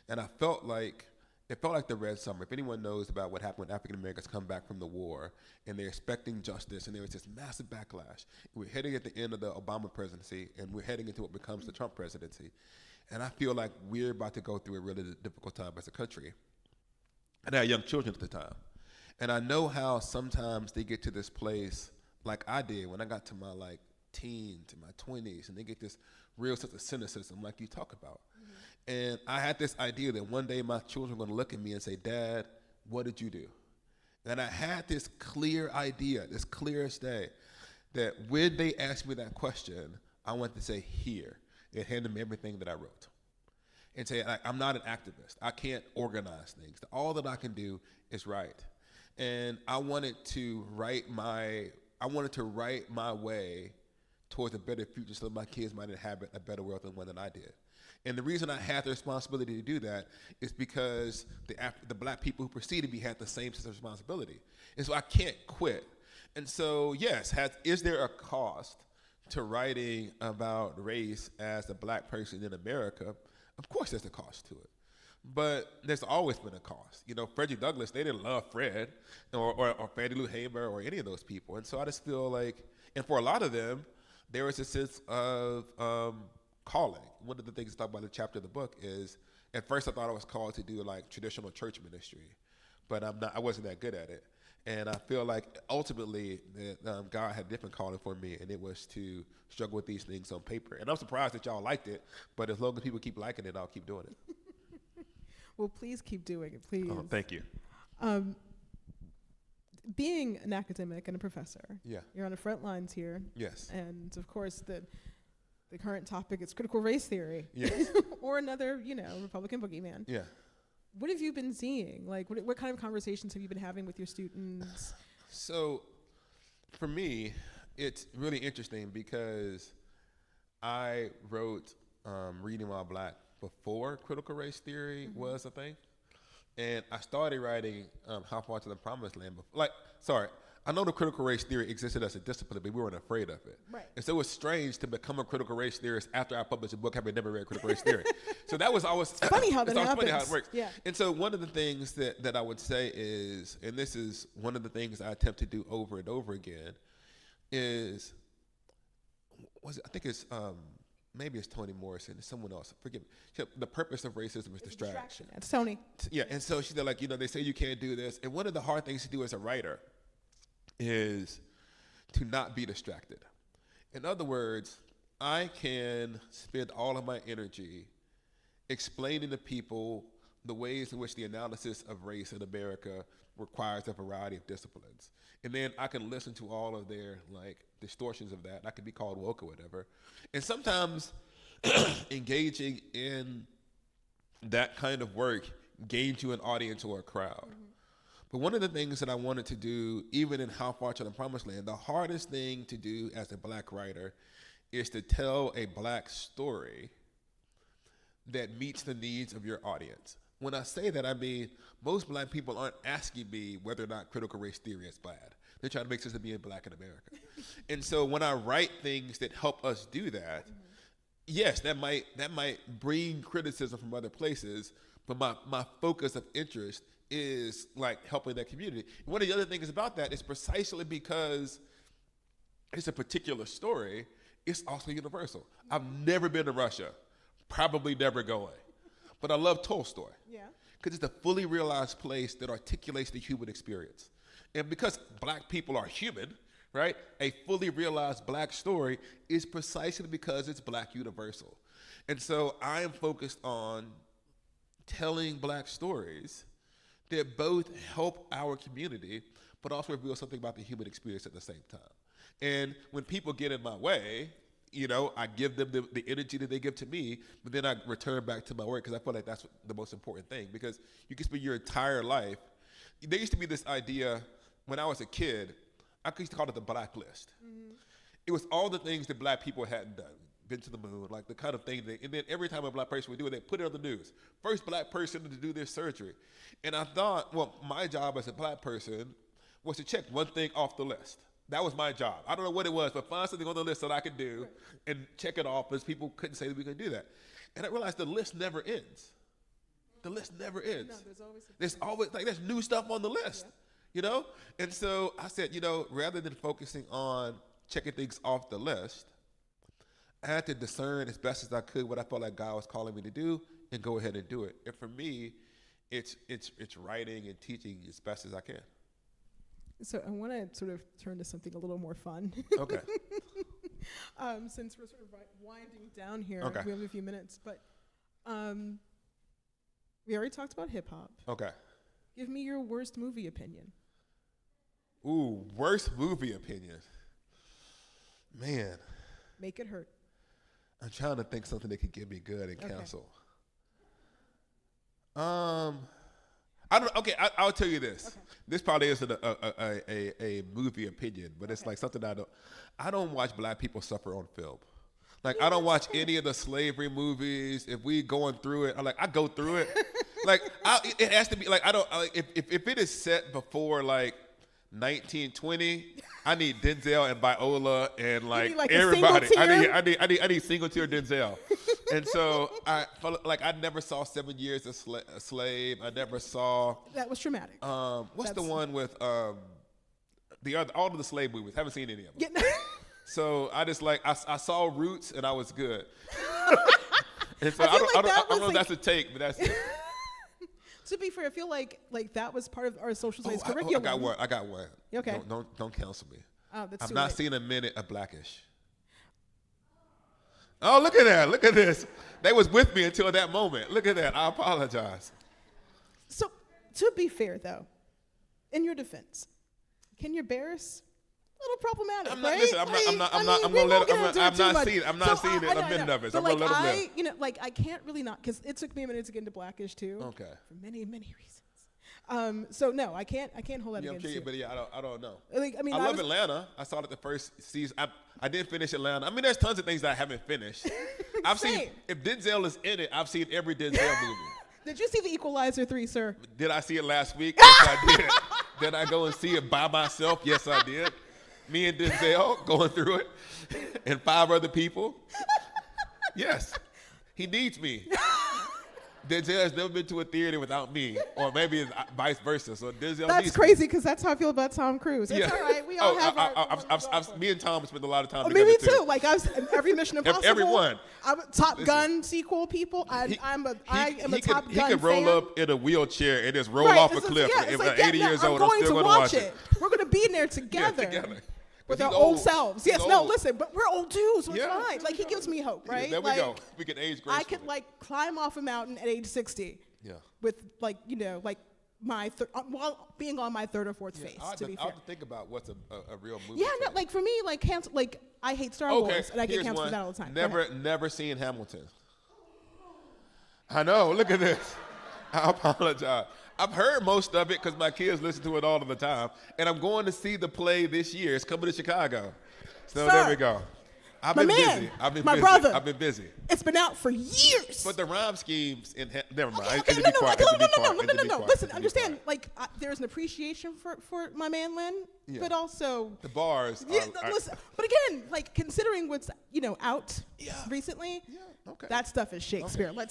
And it felt like the Red Summer. If anyone knows about what happened when African Americans come back from the war and they're expecting justice and there was this massive backlash. We're heading at the end of the Obama presidency and we're heading into what becomes the Trump presidency. And I feel like we're about to go through a really difficult time as a country. And I had young children at the time. And I know how sometimes they get to this place like I did when I got to my like teens and my 20s, and they get this real sense of cynicism like you talk about. And I had this idea that one day my children were going to look at me and say, "Dad, what did you do?" And I had this clear idea, this clear as day, that when they asked me that question, I want to say here and hand them everything that I wrote. And say, I'm not an activist. I can't organize things. All that I can do is write. And I wanted to write my way towards a better future so that my kids might inhabit a better world than one that I did. And the reason I had the responsibility to do that is because the black people who preceded me had the same sense of responsibility. And so I can't quit. And so, yes, is there a cost to writing about race as a black person in America? Of course there's a cost to it. But there's always been a cost. You know, Frederick Douglass, they didn't love Fred or Fannie Lou Hamer or any of those people. And so I just feel like, and for a lot of them, there was a sense of calling. One of the things I talk about in the chapter of the book is, at first I thought I was called to do like traditional church ministry, but I wasn't that good at it. And I feel like ultimately that God had a different calling for me, and it was to struggle with these things on paper. And I'm surprised that y'all liked it, but as long as people keep liking it, I'll keep doing it. Well, please keep doing it, please. Oh, thank you. Being an academic and a professor, yeah, you're on the front lines here. Yes. And of course, the current topic is critical race theory. Yes. Or another, Republican boogeyman. Yeah. What have you been seeing? Like, what kind of conversations have you been having with your students? So, for me, it's really interesting because I wrote Reading While Black before critical race theory was a thing. And I started writing How Far to the Promised Land before. I know the critical race theory existed as a discipline, but we weren't afraid of it. Right. And so it was strange to become a critical race theorist after I published a book having never read critical race theory. So that was always funny how that happens. Funny how it works. Yeah. And so one of the things that I would say is, and this is one of the things I attempt to do over and over again, is, I think it's, maybe it's Toni Morrison, it's someone else, forgive me. The purpose of racism is distraction. That's Toni. Yeah, and so she's like, they say you can't do this. And one of the hard things to do as a writer is to not be distracted. In other words, I can spend all of my energy explaining to people the ways in which the analysis of race in America requires a variety of disciplines. And then I can listen to all of their distortions of that. I could be called woke or whatever. And sometimes engaging in that kind of work gains you an audience or a crowd. But one of the things that I wanted to do, even in How Far to the Promised Land, the hardest thing to do as a black writer is to tell a black story that meets the needs of your audience. When I say that, I mean most black people aren't asking me whether or not critical race theory is bad. They're trying to make sense of being black in America. And so when I write things that help us do that, yes, that might bring criticism from other places, but my focus of interest is helping that community. One of the other things about that is precisely because it's a particular story, it's also universal. I've never been to Russia, probably never going, but I love Tolstoy. Yeah. Because it's a fully realized place that articulates the human experience. And because black people are human, right, a fully realized black story is precisely because it's black universal. And so I am focused on telling black stories that both help our community, but also reveal something about the human experience at the same time. And when people get in my way, I give them the energy that they give to me, but then I return back to my work because I feel like that's the most important thing. Because you can spend your entire life. There used to be this idea when I was a kid, I used to call it the black list. It was all the things that black people hadn't done. Been to the moon, the kind of thing and then every time a black person would do it, they put it on the news. First black person to do this surgery. And I thought, my job as a black person was to check one thing off the list. That was my job. I don't know what it was, but find something on the list that I could do and check it off, because people couldn't say that we could do that. And I realized the list never ends. The list never ends. No, there's always there's new stuff on the list, And so I said, rather than focusing on checking things off the list, I had to discern as best as I could what I felt like God was calling me to do and go ahead and do it. And for me, it's writing and teaching as best as I can. So I want to sort of turn to something a little more fun. Okay. Since we're sort of winding down here, Okay. we have a few minutes, but we already talked about hip hop. Okay. Give me your worst movie opinion. Ooh, worst movie opinion. Man. Make it hurt. I'm trying to think something that could give me good and cancel. I'll tell you this. Okay. This probably isn't a movie opinion, but it's like something I don't watch black people suffer on film. Like, I don't watch any of the slavery movies. If we going through it, I go through it. Like, it has to be like, if it is set before like 1920, I need Denzel and Viola and like everybody. I need single tier Denzel. And so I felt like I never saw 7 Years a Slave. I never saw. That was traumatic. What's the one with all of the slave movies? Haven't seen any of them. Yeah. So I just I saw Roots and I was good. And so I don't know if that's a take, but that's it. To be fair, I feel like that was part of our social studies curriculum. I got one. Okay. Don't cancel me. Oh, that's I've too not late. seen a minute of Blackish. Oh, look at that. Look at this. They was with me until that moment. Look at that. I apologize. So, to be fair, though, in your defense, Kenya Barris, a little problematic, right? Listen, I'm not seeing it a minute of it. So I'm going to let them live. I can't really not, because it took me a minute to get into Blackish, too. Okay. For many, many reasons. So no, I can't hold that against you. But I don't know. I love Atlanta. I saw it the first season. I didn't finish Atlanta. I mean, there's tons of things that I haven't finished. I've seen, if Denzel is in it, I've seen every Denzel movie. Did you see The Equalizer 3, sir? Did I see it last week? Yes, I did. Did I go and see it by myself? Yes, I did. Me and Denzel going through it, and 5 other people. Yes, he needs me. Denzel has never been to a theater without me, or maybe it's vice versa. So Denzel. That's crazy, because that's how I feel about Tom Cruise. It's all right. We all have me and Tom spent a lot of time together. together Me too. Like every Mission Impossible. Everyone. Top Gun sequel people. I am a Top Gun fan. He could roll up in a wheelchair and just roll off a cliff. If 80 years old, I'm still going to watch it. We're going to be in there together. Yeah, together. With our old selves. Yes, no, listen, but we're old too, so it's fine. Like, he gives me hope, right? Yeah, there we go. We can age gracefully. I could, climb off a mountain at age 60. Yeah. With, my while being on my third or fourth face, to be fair. I have to think about what's a real movie. Yeah, no, for me, cancel, I hate Star Wars, and I get canceled for that all the time. Never seen Hamilton. I know, look at this. I apologize. I've heard most of it because my kids listen to it all of the time. And I'm going to see the play this year. It's coming to Chicago. So there we go. I've been busy. My brother. I've been busy. It's been out for years. But the rhyme schemes, never mind. No. Listen, understand, there's an appreciation for my man Lynn, but also. The bars. Listen, but again, considering what's, out recently, that stuff is Shakespeare. Okay.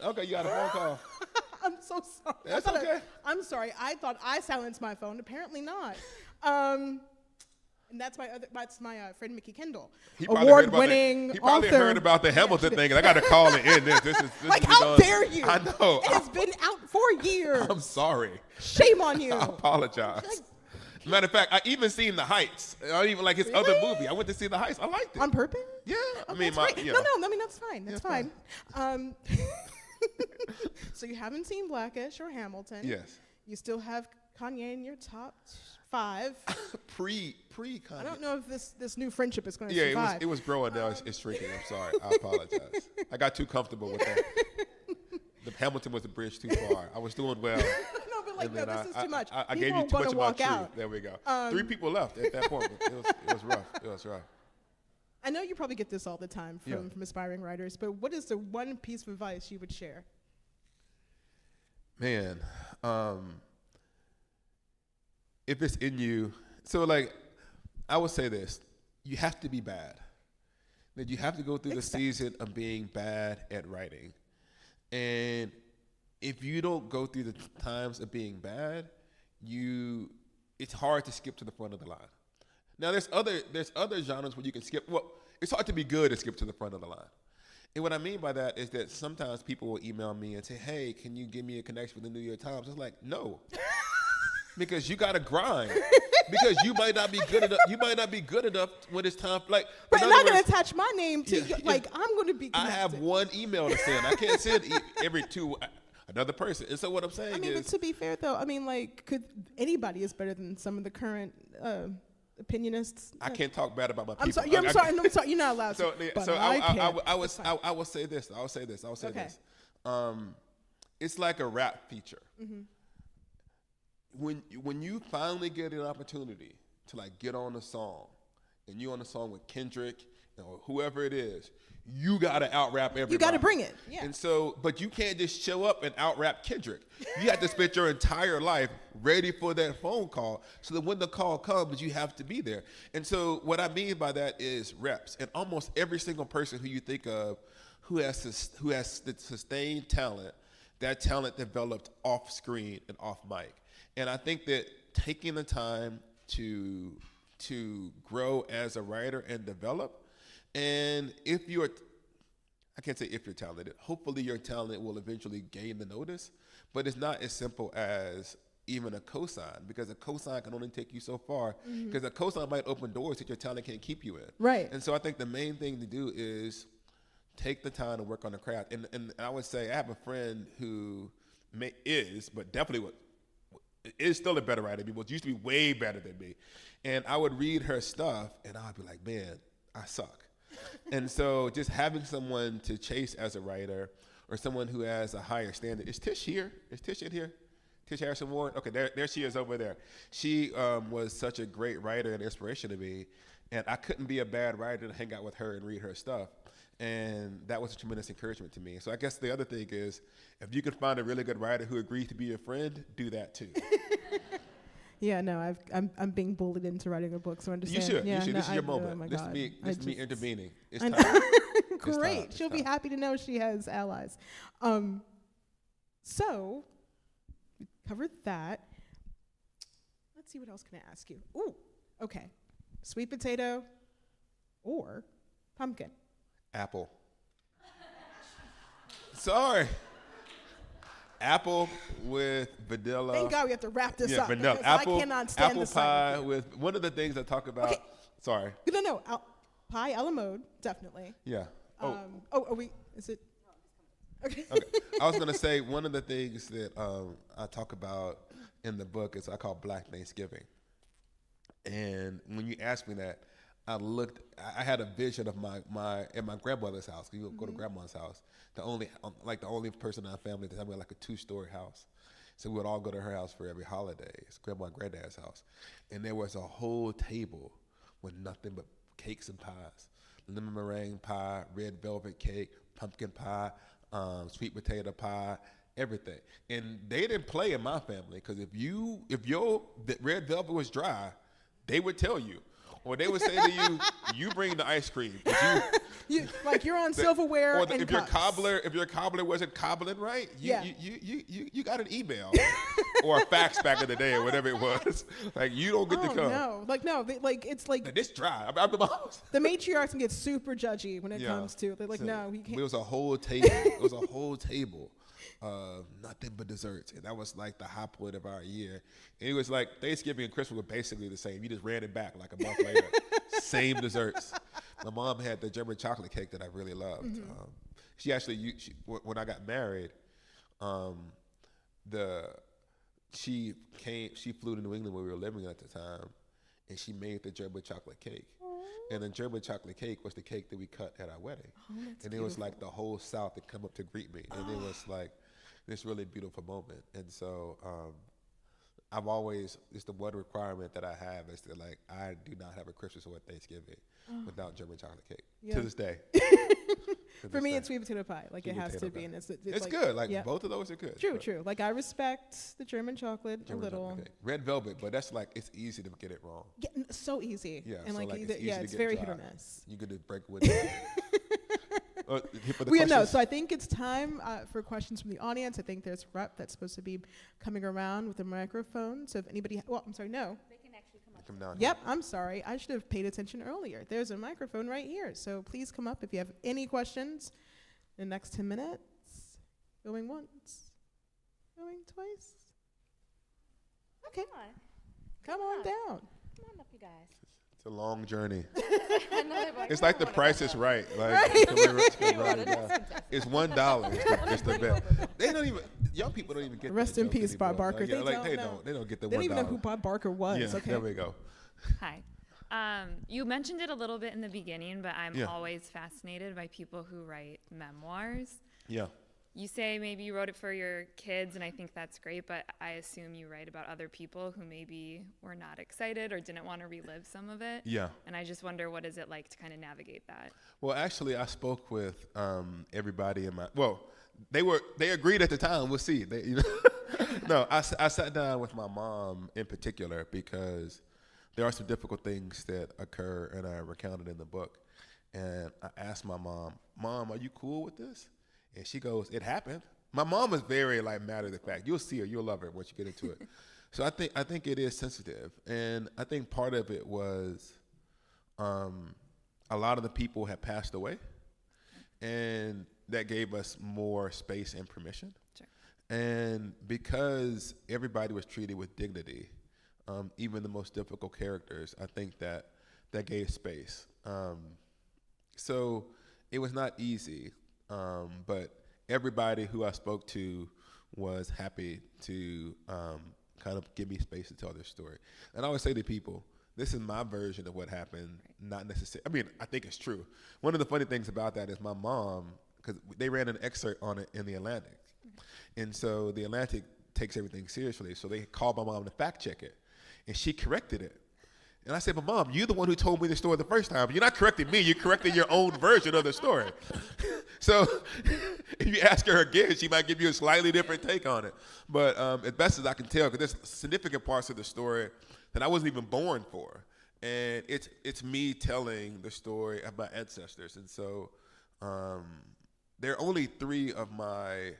Okay, you got a phone call. I'm so sorry. That's okay. I'm sorry. I thought I silenced my phone. Apparently not. And that's my friend Mickey Kendall, award-winning author. He probably heard about the Hamilton thing. I got to call it in. This is how dare you? I know. It has been out for years. I'm sorry. Shame on you. I apologize. Matter of fact, I even seen The Heights. I even like his other movie. I went to see The Heights. I liked it. On purpose? Yeah. No, that's fine. That's fine. So you haven't seen Blackish or Hamilton. Yes. You still have Kanye in your top 5. Pre-Kanye. I don't know if this new friendship is going to survive. Yeah, it was growing. Now it's shrinking. I'm sorry. I apologize. I got too comfortable with that. The Hamilton was a bridge too far. I was doing well. This is too much. I gave you too much of my truth. There we go. 3 people left at that point. It was rough. It was rough. I know you probably get this all the time from aspiring writers, but what is the one piece of advice you would share? Man, if it's in you, so I would say this: you have to be bad. That you have to go through the season of being bad at writing, and if you don't go through the times of being bad, it's hard to skip to the front of the line. Now, there's other genres where you can skip. Well, it's hard to be good and skip to the front of the line. And what I mean by that is that sometimes people will email me and say, hey, can you give me a connection with the New York Times? It's like, no. Because you got to grind. Because you might not be good enough. You might not be good enough when it's time. But I'm not going to attach my name to I'm going to be connected. I have one email to send. I can't send every 2 another person. And so what I'm saying is. But to be fair, though, could anybody is better than some of the current opinionists. I can't talk bad about my people. I'm sorry. I'm sorry. You're not allowed to. I will say this. It's like a rap feature. Mm-hmm. When you finally get an opportunity to like get on a song, and you on a song with Kendrick or whoever it is, you gotta out rap everybody. You gotta bring it. Yeah. And so, but you can't just show up and out rap Kendrick. You have to spend your entire life ready for that phone call, so that when the call comes, you have to be there. And so, what I mean by that is reps. And almost every single person who you think of who has sustained talent, that talent developed off screen and off mic. And I think that taking the time to grow as a writer and develop, and I can't say if you're talented, hopefully your talent will eventually gain the notice, but it's not as simple as even a cosign, because a cosign can only take you so far, because a cosign might open doors that your talent can't keep you in. Right. And so I think the main thing to do is take the time to work on the craft. And I would say I have a friend who but definitely is still a better writer than me, but used to be way better than me. And I would read her stuff, and I'd be like, man, I suck. And so just having someone to chase as a writer, or someone who has a higher standard. Is Tish here? Is Tish in here? Tish Harrison Ward? Okay, there she is over there. She was such a great writer and inspiration to me, and I couldn't be a bad writer to hang out with her and read her stuff. And that was a tremendous encouragement to me. So I guess the other thing is, if you can find a really good writer who agrees to be your friend, do that too. Yeah, no, I'm being bullied into writing a book, so I understand. You should. Yeah, you should. No, this is your moment. Oh my This God. is me intervening. It's I time. Great. It's She'll be time. happy to know she has allies. So we covered that. Let's see, what else can I ask you? Ooh, okay. Sweet potato or pumpkin? Apple. Sorry. Apple with vanilla. Thank God we have to wrap this up. Vanilla. Because Apple, I cannot stand apple this pie with one of the things I talk about. Okay. Sorry. No. Pie a la mode, definitely. Yeah. Is it? Okay. Okay. I was going to say one of the things that I talk about in the book is I call Black Thanksgiving. And when you asked me that, I had a vision of my grandmother's house. You go to grandma's house. The only person in our family that had like a 2-story house. So we would all go to her house for every holiday. It's grandma and granddad's house. And there was a whole table with nothing but cakes and pies. Lemon meringue pie, red velvet cake, pumpkin pie, sweet potato pie, everything. And they didn't play in my family, because if your red velvet was dry, they would tell you. Or they would say to you, you bring the ice cream. You're on silverware and if cups. your cobbler wasn't cobbling right, you got an email or a fax back in the day or whatever it was. Like, you don't get to come. It's like this dry. I'm the boss. The matriarchs can get super judgy when it comes to. They're like, no, we can't. It was a whole table. Nothing but desserts, and that was like the high point of our year. And it was like Thanksgiving and Christmas were basically the same. You just ran it back like a month later. Same desserts. My mom had the German chocolate cake that I really loved. She actually, when I got married, she flew to New England where we were living at the time, and she made the German chocolate cake. And the German chocolate cake was the cake that we cut at our wedding. And it was like the whole South had come up to greet me. And it was like this really beautiful moment. And so I've always, it's the one requirement that I have is that, like, I do not have a Christmas or a Thanksgiving without German chocolate cake to this day. For me, it's sweet potato pie. Like, it has to be. And it's like, good. Like, both of those are good. True. Like, I respect the German chocolate a little. Red velvet, but that's like, it's easy to get it wrong. Yeah, so easy. Yeah, and so like it's very hit or miss. You get to break with it. So I think it's time for questions from the audience. I think there's a rep that's supposed to be coming around with a microphone. So if anybody, I'm sorry, no. They can actually come up. Yep, I'm sorry. I should have paid attention earlier. There's a microphone right here. So please come up if you have any questions in the next 10 minutes. Going once. Going twice. Okay. Come on down. Come on up, you guys. It's a long journey. Like, It's like The Price is Right. Like, it's $1. It's the bet. They don't even. Young people don't even get. Rest in peace, Bob Barker. Like, they don't get the $1. They don't even know who Bob Barker was. Yeah, okay. there we go. Hi. You mentioned it a little bit in the beginning, but I'm Yeah. always fascinated by people who write memoirs. Yeah. You say maybe you wrote it for your kids, and I think that's great, but I assume you write about other people who maybe were not excited or didn't want to relive some of it. Yeah. And I just wonder, what is it like to kind of navigate that? Well, actually, I spoke with everybody in my. Well, they agreed at the time. We'll see. No, I sat down with my mom in particular because there are some difficult things that occur, and I recounted in the book. And I asked my mom, are you cool with this? And she goes, it happened. My mom is very matter of the fact. You'll see her, you'll love her once you get into it. So I think it is sensitive, and I think part of it was a lot of the people had passed away, and that gave us more space and permission. Sure. And because everybody was treated with dignity, even the most difficult characters, I think that gave space. So it was not easy. But everybody who I spoke to was happy to kind of give me space to tell their story. And I always say to people, this is my version of what happened, not necessarily. I mean, I think it's true. One of the funny things about that is my mom, because they ran an excerpt on it in the Atlantic. And so the Atlantic takes everything seriously. So they called my mom to fact check it. And she corrected it. And I said, but Mom, you're the one who told me the story the first time. You're not correcting me. You're correcting your own version of the story. So if you ask her again, she might give you a slightly different take on it. But as best as I can tell, because there's significant parts of the story that I wasn't even born for. And it's me telling the story of my ancestors. And so there are only 3 of my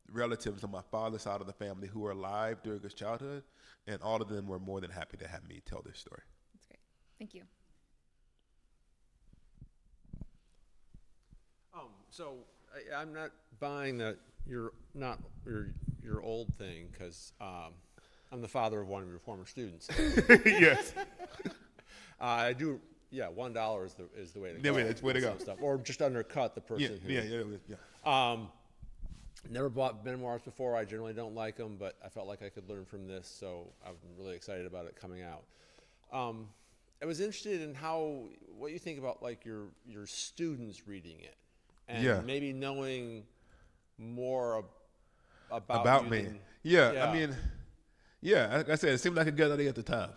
relatives on my father's side of the family who were alive during his childhood. And all of them were more than happy to have me tell their story. That's great. Thank you. So I'm not buying that you're not your old thing, because I'm the father of one of your former students. Yes. I do. Yeah, $1 is the way to go. Yeah, it's the way to go. Stuff. Or just undercut the person who. Yeah. Never bought memoirs before. I generally don't like them, but I felt like I could learn from this, so I'm really excited about it coming out. I was interested in what you think about your students reading it, and maybe knowing more about you me. than, I mean, like I said, it seemed like a good idea at the time.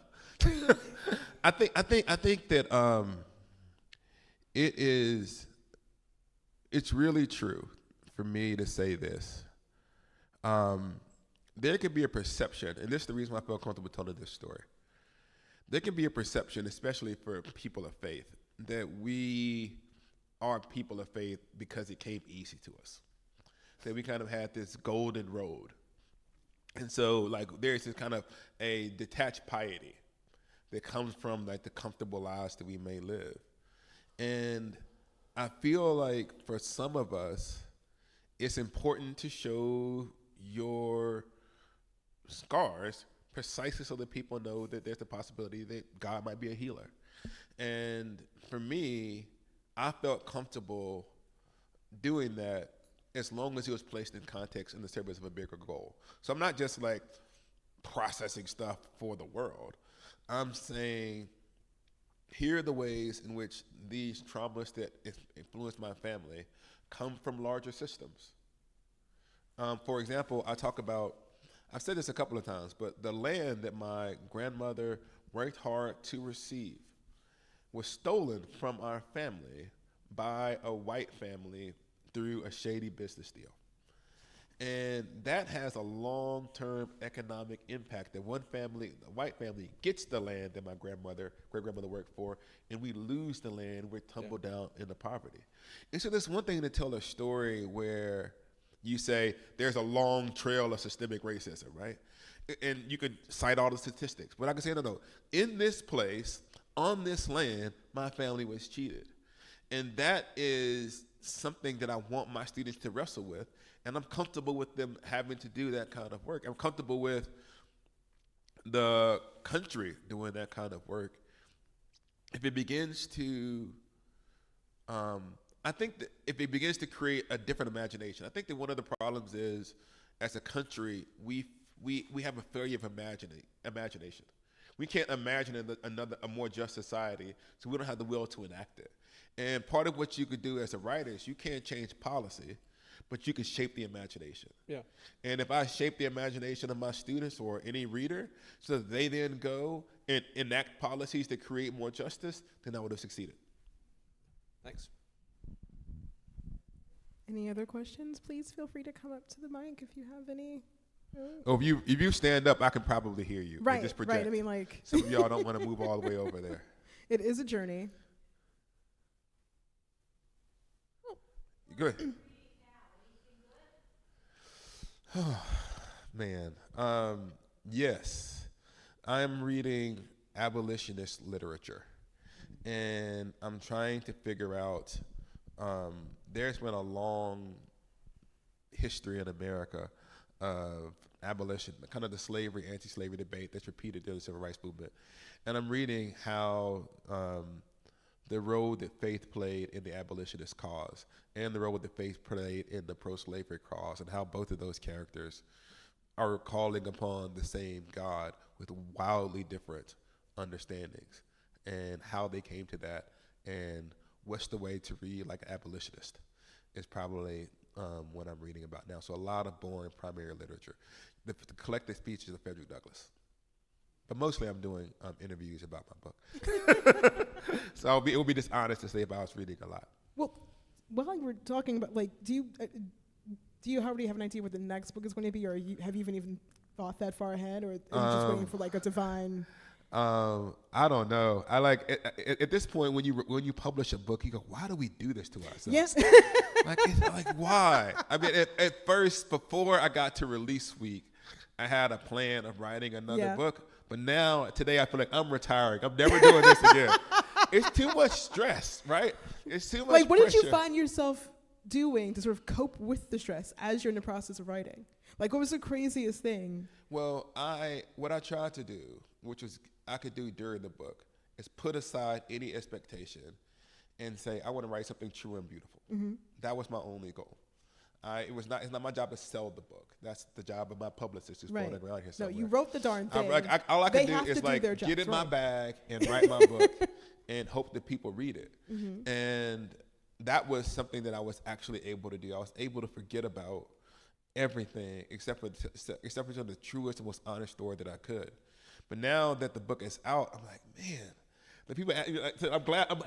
I think that it's really true for me to say this. There could be a perception, and this is the reason why I feel comfortable telling this story. There can be a perception, especially for people of faith, that we are people of faith because it came easy to us. That we kind of had this golden road. And so there's this kind of a detached piety that comes from the comfortable lives that we may live. And I feel like for some of us, it's important to show your scars precisely so that people know that there's the possibility that God might be a healer. And for me, I felt comfortable doing that as long as it was placed in context in the service of a bigger goal. So I'm not just processing stuff for the world. I'm saying, here are the ways in which these traumas that influenced my family come from larger systems. For example, I've said this a couple of times, but the land that my grandmother worked hard to receive was stolen from our family by a white family through a shady business deal. And that has a long-term economic impact, that one family, the white family, gets the land that my great-grandmother worked for, and we lose the land, we're tumbled down into poverty. And so there's one thing to tell a story where you say there's a long trail of systemic racism, right? And you could cite all the statistics, but I can say, no, in this place, on this land, my family was cheated. And that is something that I want my students to wrestle with. And I'm comfortable with them having to do that kind of work. I'm comfortable with the country doing that kind of work. If it begins to, I think that if it begins to create a different imagination, I think that one of the problems is, as a country, we have a failure of imagination. We can't imagine a more just society, so we don't have the will to enact it. And part of what you could do as a writer is you can't change policy, but you can shape the imagination. Yeah. And if I shape the imagination of my students or any reader so that they then go and enact policies that create more justice, then I would have succeeded. Thanks. Any other questions? Please feel free to come up to the mic if you have any. Oh, if you stand up, I can probably hear you. Right, Just project. right. I mean, like, Some of y'all don't want to move all the way over there. it is a journey. Good. Man, yes, I'm reading abolitionist literature, and I'm trying to figure out. There's been a long history in America of abolition, kind of the slavery, anti-slavery debate that's repeated during the civil rights movement, and I'm reading how the role that faith played in the abolitionist cause and the role that faith played in the pro-slavery cause, and how both of those characters are calling upon the same God with wildly different understandings, and how they came to that, and what's the way to read like an abolitionist is probably what I'm reading about now. So a lot of boring primary literature. The collected speeches of Frederick Douglass. But mostly I'm doing interviews about my book. So it would be dishonest to say if I was reading a lot. Well, while we're talking about, like, do you already have an idea what the next book is going to be, or have you even thought that far ahead, or are you just waiting for like a divine? I don't know. I like at this point when you publish a book, you go, why do we do this to ourselves? Yes. like why? I mean, at first, before I got to release week, I had a plan of writing another book. But now, today, I feel like I'm retiring. I'm never doing this again. It's too much stress, right? It's too much Like, what pressure. did you find yourself doing to sort of cope with the stress as you're in the process of writing? Like, what was the craziest thing? Well, what I tried to do, which was I could do during the book, is put aside any expectation and say, I want to write something true and beautiful. Mm-hmm. That was my only goal. It's not my job to sell the book. That's the job of my publicist who's floating around here somewhere. No, you wrote the darn thing. All I can do is like get in my bag and write my book and hope that people read it. Mm-hmm. And that was something that I was actually able to do. I was able to forget about everything except for the truest and most honest story that I could. But now that the book is out, I'm like, man. The people,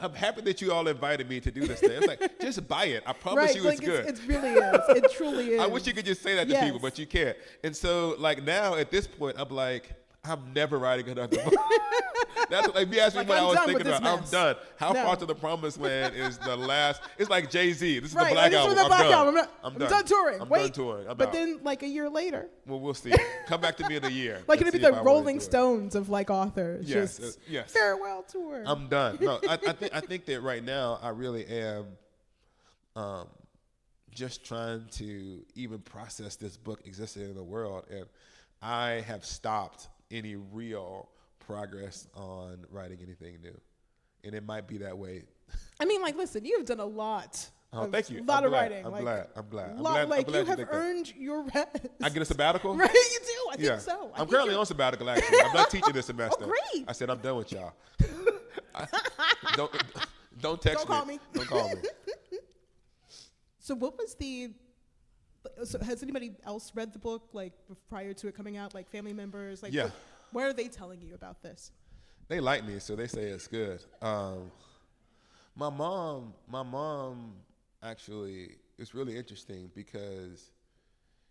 I'm happy that you all invited me to do this thing. It's like, just buy it. I promise you it's good. It really is. It truly is. I wish you could just say that to people, but you can't. And so, like, now at this point, I'm like, I'm never writing another book. That's like, if you ask me what I was thinking about, I'm done. How Far to the Promised Land is the last. It's like Jay-Z. This is the Black Album. I'm done touring. I'm done touring. But then, like, a year later. Well, we'll see. Come back to me in a year. Like, it'll be the Rolling Stones of, like, authors. Yes. Farewell tour. I'm done. No, I think that right now I really am just trying to even process this book existing in the world. And I have stopped any real progress on writing anything new. And it might be that way. I mean, like, listen, you've done a lot. Thank you. A lot of writing. I'm glad. You have earned your rest. I get a sabbatical? Right, you do. I think so. I'm currently on sabbatical, actually. I'm not teaching this semester. Oh, great. I said, I'm done with y'all. Don't text me. Don't call me. So what was so has anybody else read the book, like, prior to it coming out, like family members? Like, what are they telling you about this? They like me, so they say it's good. My mom actually, it's really interesting because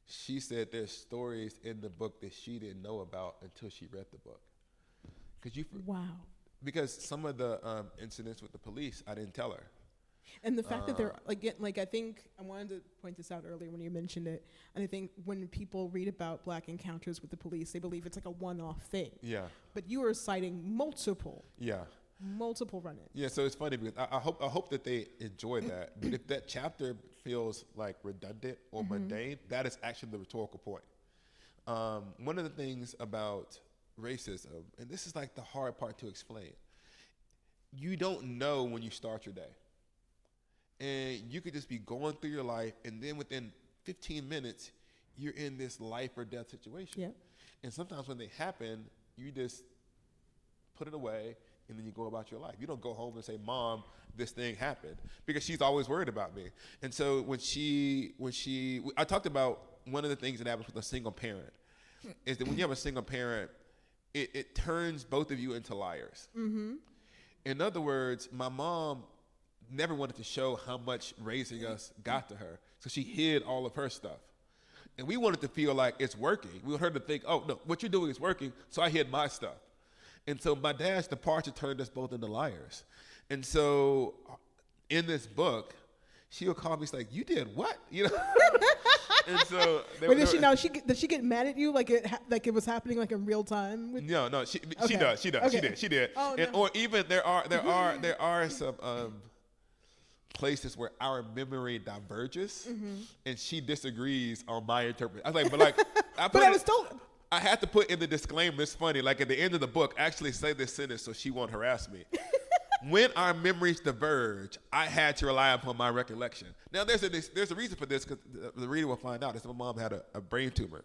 she said there's stories in the book that she didn't know about until she read the book. Wow. Because some of the incidents with the police, I didn't tell her. And the fact that they're, like, I think, I wanted to point this out earlier when you mentioned it, and I think when people read about Black encounters with the police, they believe it's like a one-off thing. Yeah. But you are citing multiple run-ins. Yeah, so it's funny because I hope that they enjoy that. But if that chapter feels like redundant or mundane, that is actually the rhetorical point. One of the things about racism, and this is like the hard part to explain, you don't know when you start your day. And you could just be going through your life, and then within 15 minutes, you're in this life or death situation. Yeah. And sometimes when they happen, you just put it away, and then you go about your life. You don't go home and say, Mom, this thing happened, because she's always worried about me. And so I talked about one of the things that happens with a single parent is that when you have a single parent, it turns both of you into liars. Mm-hmm. In other words, my mom never wanted to show how much raising us got to her, so she hid all of her stuff. And we wanted to feel like it's working. We wanted her to think, oh, no, what you're doing is working, so I hid my stuff. And so my dad's departure turned us both into liars. And so in this book, she'll call me, she's like, you did what? You know? And so did she get mad at you like it was happening like in real time? No, she Okay. does. Okay. She did. Oh, And no. or even there are some places where our memory diverges, and she disagrees on my interpretation. I was like, but like, I had to put in the disclaimer. It's funny, like at the end of the book, actually say this sentence so she won't harass me. When our memories diverge, I had to rely upon my recollection. Now, there's a reason for this, because the reader will find out. Is my mom had a brain tumor,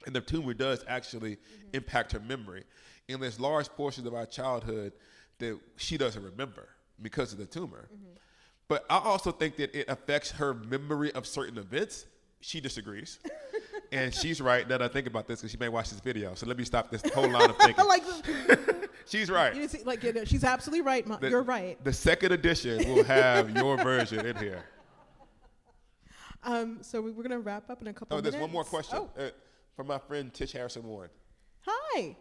and the tumor does actually impact her memory. And there's large portions of our childhood that she doesn't remember because of the tumor. But I also think that it affects her memory of certain events. She disagrees. And she's right now that I think about this, because she may watch this video. So let me stop this whole line of thinking. She's right. She's absolutely right. You're right. The second edition will have your version in here. So we're going to wrap up in a couple minutes. There's one more question Oh. from my friend Tish Harrison Warren. Hi.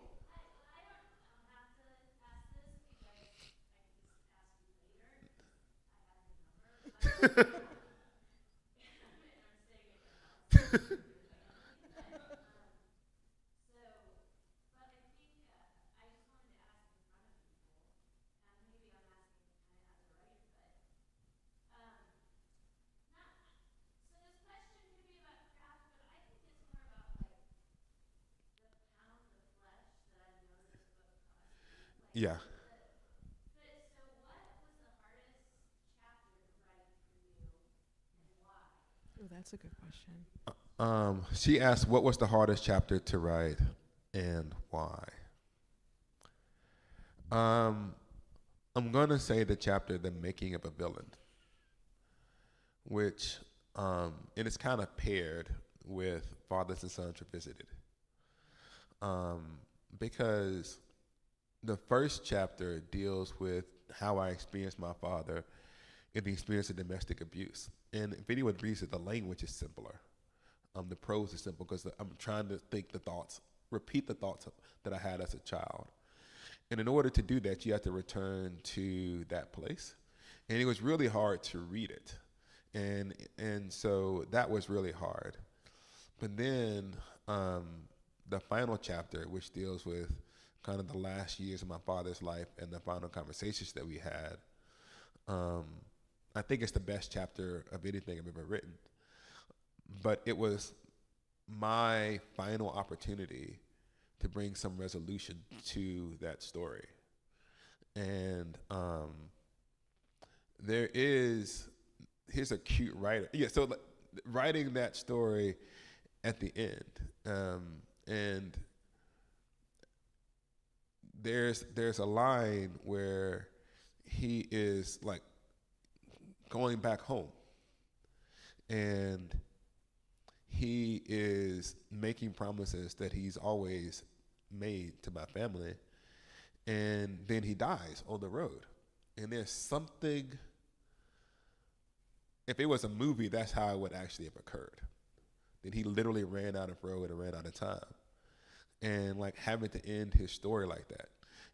Yeah. Oh, that's a good question. She asked, what was the hardest chapter to write and why? I'm going to say the chapter, The Making of a Villain, which, and it's kind of paired with Fathers and Sons Revisited. Because the first chapter deals with how I experienced my father in the experience of domestic abuse. And if anyone reads it, the language is simpler. The prose is simple because I'm trying to think the thoughts, repeat the thoughts that I had as a child. And in order to do that, you have to return to that place. And it was really hard to read it. And so that was really hard. But then the final chapter, which deals with kind of the last years of my father's life and the final conversations that we had, I think it's the best chapter of anything I've ever written. But it was my final opportunity to bring some resolution to that story. And here's a cute writer. Yeah, so writing that story at the end, and there's a line where he is like going back home, and he is making promises that he's always made to my family, and then he dies on the road. And there's something, if it was a movie, that's how it would actually have occurred. That he literally ran out of road and ran out of time. And like having to end his story like that.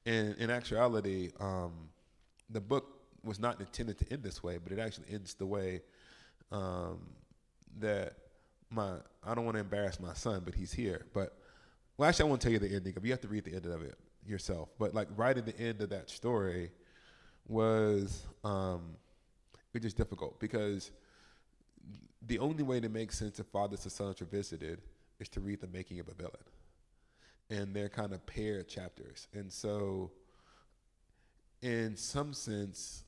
And in actuality, the book was not intended to end this way, but it actually ends the way that I don't want to embarrass my son, but he's here. But, well, actually, I won't tell you the ending. You have to read the end of it yourself. But like writing the end of that story was just difficult, because the only way to make sense of Fathers and Sons Revisited is to read The Making of a Villain. And they're kind of paired chapters. And so in some sense,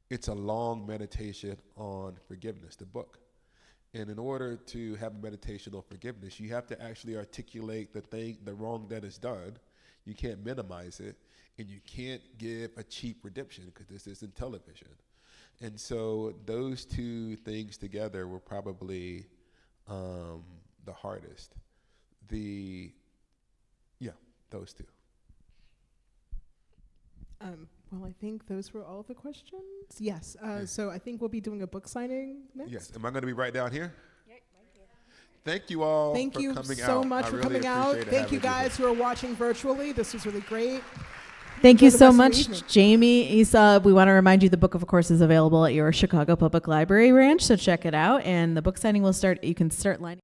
it's a long meditation on forgiveness, the book. And in order to have a meditation on forgiveness, you have to actually articulate the wrong that is done. You can't minimize it, and you can't give a cheap redemption because this isn't television. And so those two things together were probably the hardest. Those two. Well, I think those were all the questions. Yes. So I think we'll be doing a book signing next. Yes. Am I going to be right down here? Thank you all Thank for you coming so out. much I for really coming out. appreciate Thank you having me guys who are watching virtually. This was really great. Thank you Enjoy the so rest of much, your evening. Jamie, Esau. We want to remind you the book, of course, is available at your Chicago Public Library branch, so check it out. And the book signing will start, you can start lining